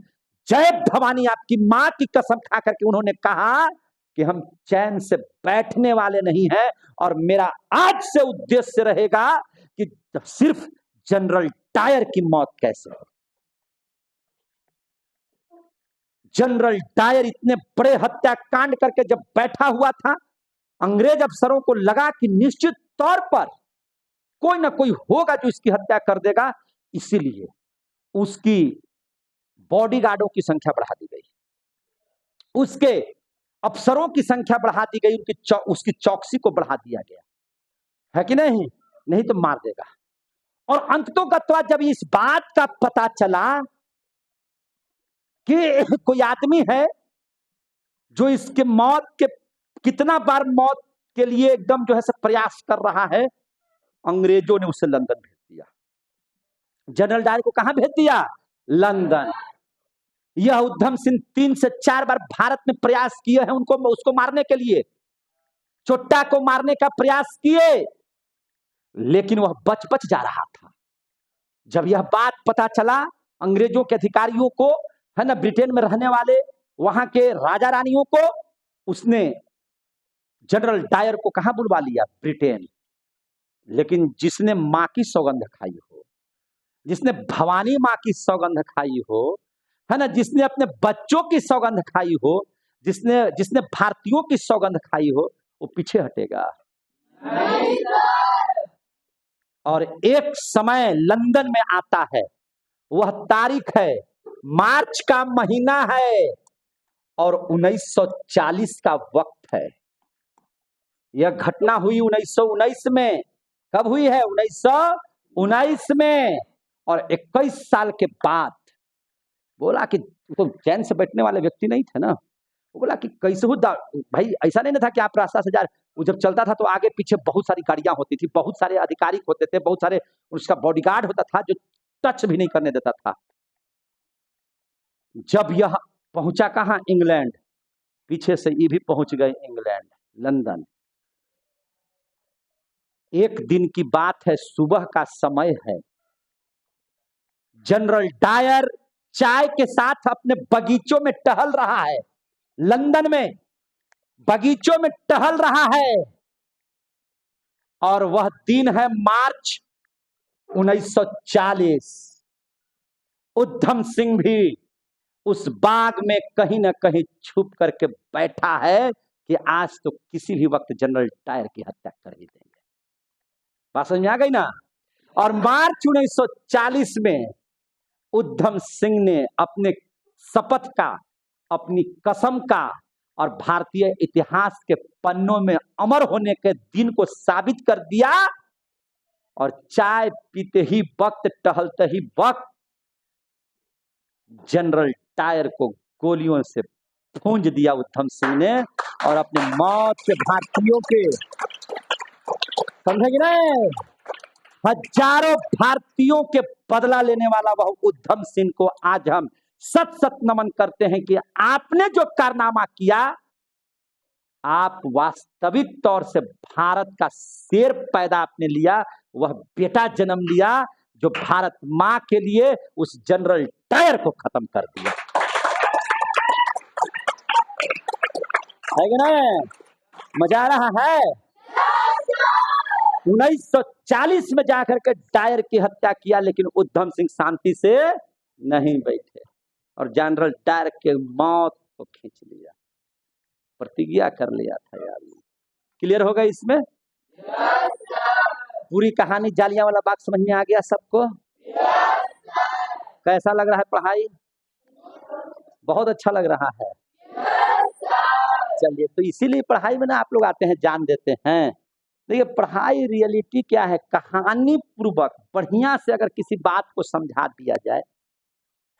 जय भवानी आपकी मां की कसम खा करके उन्होंने कहा कि हम चैन से बैठने वाले नहीं हैं, और मेरा आज से उद्देश्य रहेगा कि सिर्फ जनरल डायर की मौत कैसे हो। जनरल डायर इतने बड़े हत्याकांड करके जब बैठा हुआ था, अंग्रेज अफसरों को लगा कि निश्चित तौर पर कोई ना कोई होगा जो इसकी हत्या कर देगा, इसीलिए उसकी बॉडीगार्डों की संख्या बढ़ा दी गई, उसके अफसरों की संख्या बढ़ा दी गई, उसकी चौकसी को बढ़ा दिया गया, है कि नहीं? नहीं तो मार देगा। और अंततोगत्वा जब इस बात का पता चला कि कोई आदमी है जो इसके मौत के, कितना बार मौत के लिए एकदम जो है सब प्रयास कर रहा है, अंग्रेजों ने उसे लंदन भेज दिया। जनरल डायर को कहां भेज दिया? लंदन। यह उधम सिंह 3 से 4 बार भारत में प्रयास किए हैं उसको मारने के लिए, चोट्टा को मारने का प्रयास किए, लेकिन वह बच जा रहा था। जब यह बात पता चला अंग्रेजों के अधिकारियों को, है ना, ब्रिटेन में रहने वाले वहां के राजा रानियों को, उसने जनरल डायर को कहां बुलवा लिया? ब्रिटेन। लेकिन जिसने माँ की सौगंध खाई हो, जिसने भवानी माँ की सौगंध खाई हो, है ना, जिसने अपने बच्चों की सौगंध खाई हो, जिसने जिसने भारतीयों की सौगंध खाई हो, वो पीछे हटेगा। और एक समय लंदन में आता है, वह तारीख है मार्च का महीना है और 1940 का वक्त है। यह घटना हुई 1919 में। कब हुई है? 1919 में। और 21 साल के बाद बोला कि तो चैन से बैठने वाले व्यक्ति नहीं थे ना, वो बोला कि कैसे हो भाई, ऐसा नहीं ना था कि आप रास्ता से जा रहे, वो जब चलता था तो आगे पीछे बहुत सारी गाड़ियां होती थी, बहुत सारे अधिकारी होते थे, बहुत सारे उसका बॉडीगार्ड होता था जो टच भी नहीं करने देता था। जब यह पहुंचा कहां? इंग्लैंड। पीछे से ये भी पहुंच गए इंग्लैंड, लंदन। एक दिन की बात है, सुबह का समय है, जनरल डायर चाय के साथ अपने बगीचों में टहल रहा है, लंदन में बगीचों में टहल रहा है। और वह दिन है मार्च 1940। उधम सिंह भी उस बाग में कहीं ना कहीं छुप करके बैठा है कि आज तो किसी भी वक्त जनरल डायर की हत्या कर ही देंगे। बात समझ में आ गई ना? और मार्च 1940 में उधम सिंह ने अपने शपथ का, अपनी कसम का और भारतीय इतिहास के पन्नों में अमर होने के दिन को साबित कर दिया। और चाय पीते ही वक्त, टहलते ही वक्त जनरल डायर को गोलियों से भूंज दिया उधम सिंह ने। और अपने मौत से भारतीयों के, समझे कि नहीं, हजारों भारतीयों के बदला लेने वाला वह उधम सिंह को आज हम सत सत नमन करते हैं कि आपने जो कारनामा किया, आप वास्तविक तौर से भारत का शेर पैदा आपने लिया, वह बेटा जन्म लिया जो भारत मां के लिए उस जनरल डायर को खत्म कर दिया है कि नहीं? मजा आ रहा है? 1940 में जाकर के डायर की हत्या किया, लेकिन उधम सिंह शांति से नहीं बैठे और जनरल डायर के मौत को खींच लिया, प्रतिज्ञा कर लिया था यार। क्लियर हो गई इसमें? पूरी कहानी जालियांवाला बाग समझ में आ गया सबको? कैसा लग रहा है पढ़ाई? बहुत अच्छा लग रहा है। चलिए, तो इसीलिए पढ़ाई में ना आप लोग आते हैं, जान देते हैं। देखिए, पढ़ाई रियलिटी क्या है, कहानी पूर्वक बढ़िया से अगर किसी बात को समझा दिया जाए,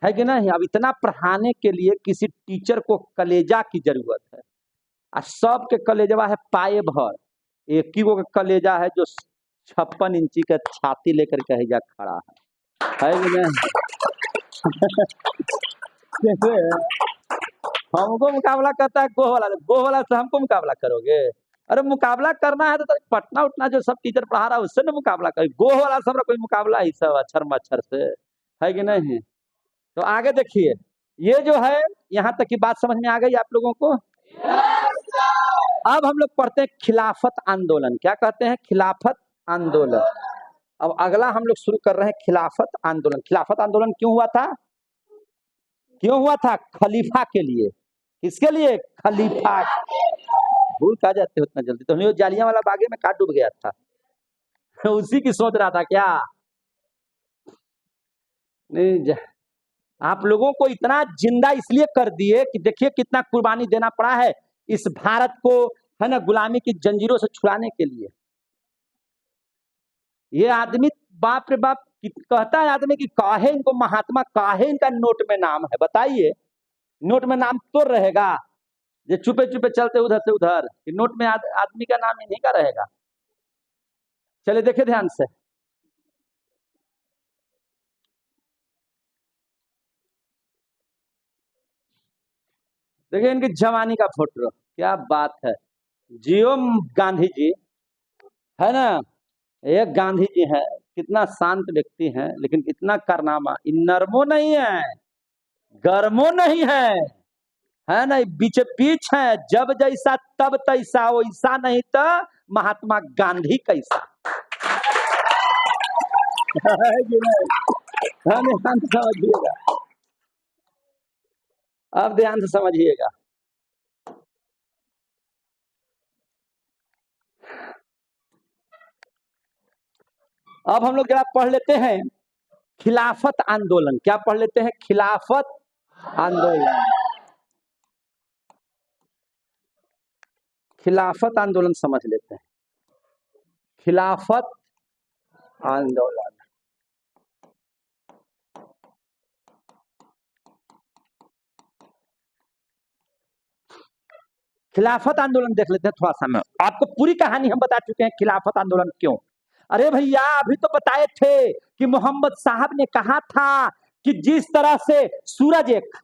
है कि नहीं? अब इतना पढ़ाने के लिए किसी टीचर को कलेजा की जरूरत है। सब के कलेजवा है पाए भर, एक ही वो कलेजा है जो 56 इंची का छाती लेकर के जा खड़ा है कि नहीं? हमको मुकाबला करता है गोह वाला से हमको मुकाबला करोगे? अरे मुकाबला करना है तो पटना उठना जो सब टीचर पढ़ा रहा है उससे ना मुकाबला करो। गोह वाला से कोई मुकाबला ही सब अक्षर मच्छर से, है कि नहीं? तो आगे देखिए, ये जो है यहाँ तक की बात समझ में आ गई आप लोगों को? अब हम लोग पढ़ते हैं खिलाफत आंदोलन। क्या कहते हैं? खिलाफत आंदोलन। अब अगला हम लोग शुरू कर रहे हैं खिलाफत आंदोलन। खिलाफत आंदोलन क्यों हुआ था? क्यों हुआ था? खलीफा के लिए। किसके लिए? खलीफा। भूल कहा जाते उतना जल्दी तो नहीं। जालियांवाला बागे में कहा डूब गया था उसी की सोच रहा था क्या? नहीं, आप लोगों को इतना जिंदा इसलिए कर दिए कि देखिए कितना कुर्बानी देना पड़ा है इस भारत को, है ना, गुलामी की जंजीरों से छुड़ाने के लिए। ये आदमी बाप रे बाप कहता है आदमी कि काहे इनको महात्मा, काहे इनका नोट में नाम है? बताइए, नोट में नाम तो रहेगा, ये चुपे चुपे चलते उधर से उधर, नोट में आदमी का नाम इन्हीं का रहेगा। चले देखिए ध्यान से, देखिए इनकी जवानी का फोटो, क्या बात है। जियो गांधी जी, है ना, एक गांधी जी है, कितना शांत व्यक्ति है, लेकिन इतना कारनामा। नरमो नहीं है, गर्मो नहीं है ना, बीच बीच है। जब जैसा तब तैसा, वैसा नहीं तो महात्मा गांधी कैसा। ध्यान से समझिएगा, अब ध्यान से समझिएगा। अब हम लोग जरा पढ़ लेते हैं खिलाफत आंदोलन। क्या पढ़ लेते हैं? खिलाफत आंदोलन। खिलाफत आंदोलन समझ लेते हैं। खिलाफत आंदोलन, खिलाफत आंदोलन देख लेते हैं थोड़ा सा। मैं आपको पूरी कहानी हम बता चुके हैं खिलाफत आंदोलन क्यों। अरे भैया अभी तो बताए थे कि मोहम्मद साहब ने कहा था कि जिस तरह से सूरज एक,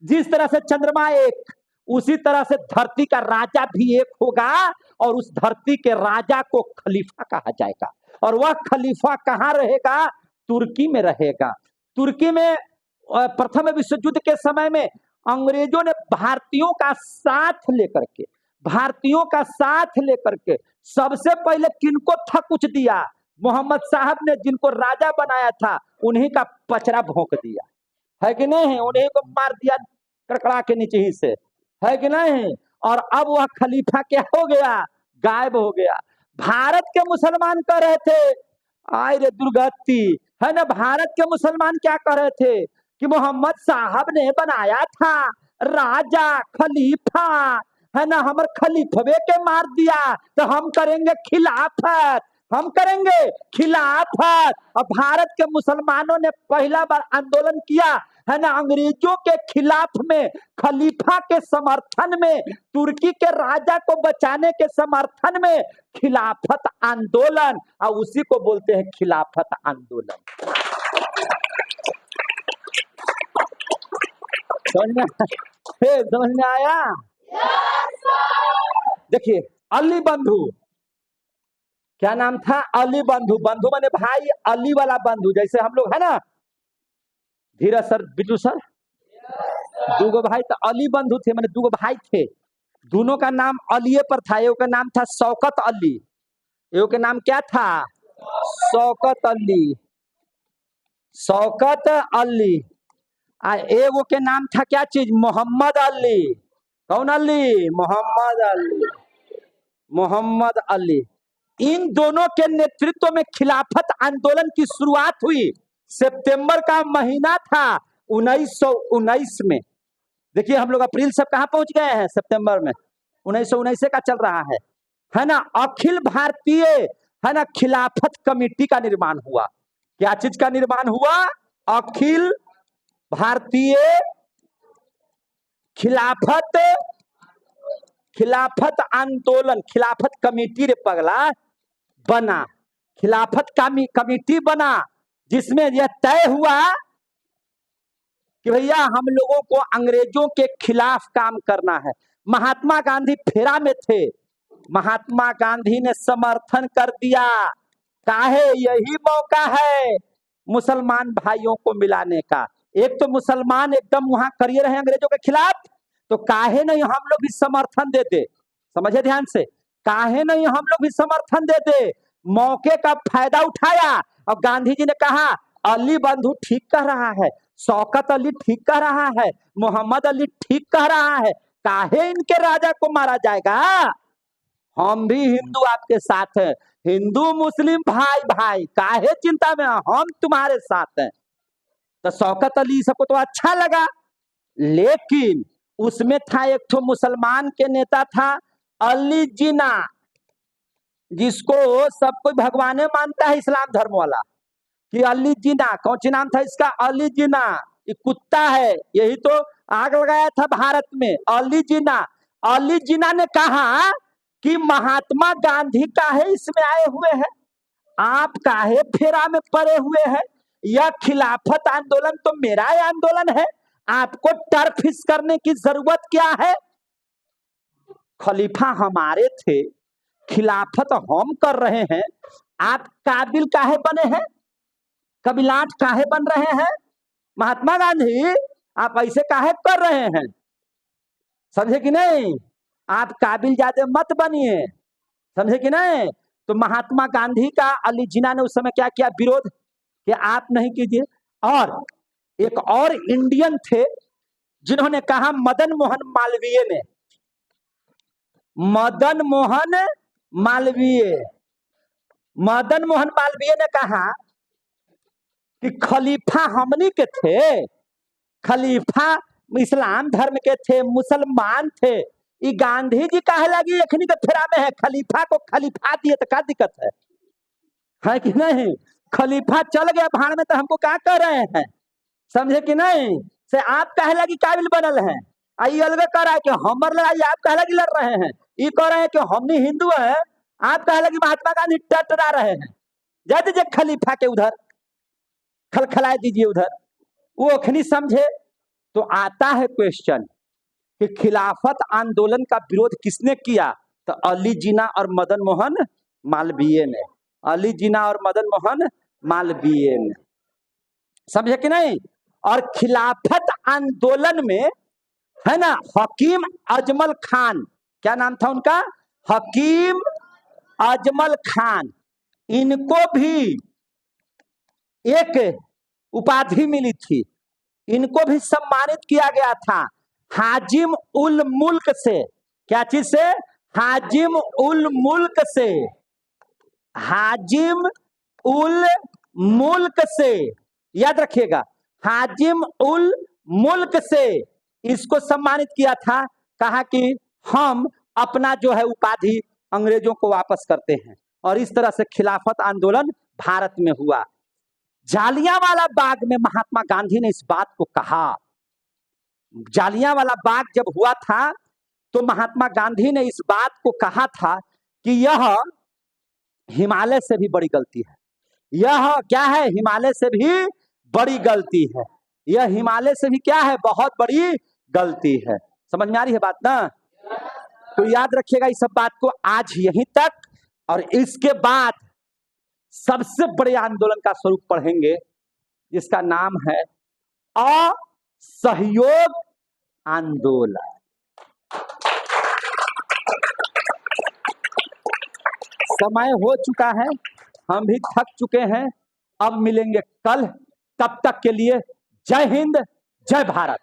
जिस तरह से चंद्रमा एक, उसी तरह से धरती का राजा भी एक होगा, और उस धरती के राजा को खलीफा कहा जाएगा। और वह खलीफा कहाँ रहेगा? तुर्की में रहेगा। तुर्की में प्रथम विश्व युद्ध के समय में अंग्रेजों ने भारतीयों का साथ लेकर के सबसे पहले किनको थकुच दिया? मोहम्मद साहब ने जिनको राजा बनाया था उन्हीं का पचरा भोंक दिया, है कि नहीं? उन्हीं को मार दिया कड़कड़ा के नीचे ही से, है कि नहीं? और अब वह खलीफा क्या हो गया? गायब हो गया। भारत के मुसलमान कह रहे थे, आय रे दुर्गति, है ना, भारत के मुसलमान क्या कह रहे थे कि मोहम्मद साहब ने बनाया था राजा खलीफा, है ना, हमर खलीफवे के मार दिया, तो हम करेंगे खिलाफत, हम करेंगे खिलाफत। और भारत के मुसलमानों ने पहला बार आंदोलन किया, है ना, अंग्रेजों के खिलाफ में, खलीफा के समर्थन में, तुर्की के राजा को बचाने के समर्थन में खिलाफत आंदोलन, और उसी को बोलते हैं खिलाफत आंदोलन। समझ में आया? देखिए अली बंधु, क्या नाम था? अली बंधु। बंधु माने भाई, अली वाला बंधु, जैसे हम लोग है ना, धीरज सर, बिट्टू सर, दूगो भाई तो अली बंधु थे, माने दूगो भाई थे, दोनों का नाम अलीए पर था। एगो का नाम था शौकत अली, एगो के नाम क्या था? शौकत अली, शौकत अली। एगो के नाम था क्या चीज? मोहम्मद अली। कौन अली? मोहम्मद अली, मोहम्मद अली। इन दोनों के नेतृत्व में खिलाफत आंदोलन की शुरुआत हुई। सितंबर का महीना था 1919 में। देखिए हम लोग अप्रैल से कहां पहुंच गए हैं? सितंबर में 1919 का चल रहा है ना। अखिल भारतीय, है ना, खिलाफत कमेटी का निर्माण हुआ। क्या चीज का निर्माण हुआ? अखिल भारतीय खिलाफत आंदोलन, खिलाफत कमेटी रे पगला बना, खिलाफत कमेटी बना, जिसमें यह तय हुआ कि भैया हम लोगों को अंग्रेजों के खिलाफ काम करना है। महात्मा गांधी फेरा में थे, महात्मा गांधी ने समर्थन कर दिया। काहे? यही मौका है मुसलमान भाइयों को मिलाने का। एक तो मुसलमान एकदम वहां करिए रहे अंग्रेजों के खिलाफ, तो काहे नहीं हम लोग भी समर्थन देते? समझे ध्यान से, काहे नहीं हम लोग भी समर्थन देते? मौके का फायदा उठाया और गांधी जी ने कहा अली बंधु ठीक कह रहा है, शौकत अली ठीक कह रहा है, मोहम्मद अली ठीक कह रहा है, काहे इनके राजा को मारा जाएगा? हम भी हिंदू आपके साथ हैं, हिंदू मुस्लिम भाई भाई, काहे चिंता में, हम तुम्हारे साथ हैं। तो शौकत अली सबको तो अच्छा लगा, लेकिन उसमें था एक तो मुसलमान के नेता था अली जिना, जिसको सब कोई भगवान मानता है इस्लाम धर्म वाला, कि अली जिना, कौन सी नाम था इसका? अली जिना। ये कुत्ता है, यही तो आग लगाया था भारत में, अली जिना। अली जिना ने कहा कि महात्मा गांधी काहे इसमें आए हुए हैं, आप काहे फेरा में पड़े हुए हैं? यह खिलाफत आंदोलन तो मेरा आंदोलन है, आपको टर्फिस करने की जरूरत क्या है? खलीफा हमारे थे, खिलाफत हम कर रहे हैं, आप काबिल काहे बने हैं, कबिलाट काहे बन रहे हैं महात्मा गांधी, आप ऐसे काहे कर रहे हैं, समझे कि नहीं। आप काबिल ज्यादा मत बनिए, समझे कि नहीं। तो महात्मा गांधी का अली जिन्ना ने उस समय क्या किया, विरोध कि आप नहीं कीजिए। और एक और इंडियन थे जिन्होंने कहा, मदन मोहन मालवीय ने, मदन मोहन मालवीय, मदन मोहन मालवीय ने कहा कि खलीफा हमनी के थे, खलीफा इस्लाम धर्म के थे, मुसलमान थे, ये गांधी जी काहे लगी एखनी के फेरा में है, खलीफा को खलीफा दिए तो क्या दिक्कत है कि नहीं। खलीफा चल गया भाड़ में तो हमको क्या कर रहे हैं, समझे कि नहीं। से आप काहे लगी काबिल बनल हैं, आई अलग कह रहा है कि हमर लड़ाई आप काहे लगी लड़ रहे हैं, ये कह रहे हैं कि हमनी हिंदू है, आप काहे लगी महात्मा गांधी टटरा रहे हैं। जा दीजिए खलीफा के उधर, खलखला दीजिए उधर, वो अखनी समझे। तो आता है क्वेश्चन कि खिलाफत आंदोलन का विरोध किसने किया, तो अली जिन्ना और मदन मोहन मालवीय ने, अली जिन्ना और मदन मोहन मालवीय ने, समझे कि नहीं। और खिलाफत आंदोलन में है ना हकीम अजमल खान, क्या नाम था उनका, हकीम अजमल खान, इनको भी एक उपाधि मिली थी, इनको भी सम्मानित किया गया था हाजिम उल मुल्क से। क्या चीज से, हाजिम उल मुल्क से, हाजिम उल मुल्क से, याद रखिएगा, हाजिम उल मुल्क से इसको सम्मानित किया था। कहा कि हम अपना जो है उपाधि अंग्रेजों को वापस करते हैं। और इस तरह से खिलाफत आंदोलन भारत में हुआ। जालियांवाला बाग में महात्मा गांधी ने इस बात को कहा, जालियांवाला बाग जब हुआ था तो महात्मा गांधी ने इस बात को कहा था कि यह हिमालय से भी बड़ी गलती है, यह क्या है, हिमालय से भी बड़ी गलती है, यह हिमालय से भी क्या है, बहुत बड़ी गलती है। समझ में आ रही है बात ना। तो याद रखिएगा इस सब बात को आज यहीं तक, और इसके बाद सबसे बड़े आंदोलन का स्वरूप पढ़ेंगे जिसका नाम है असहयोग आंदोलन। समय हो चुका है, हम भी थक चुके हैं, अब मिलेंगे कल, तब तक के लिए जय हिंद, जय भारत।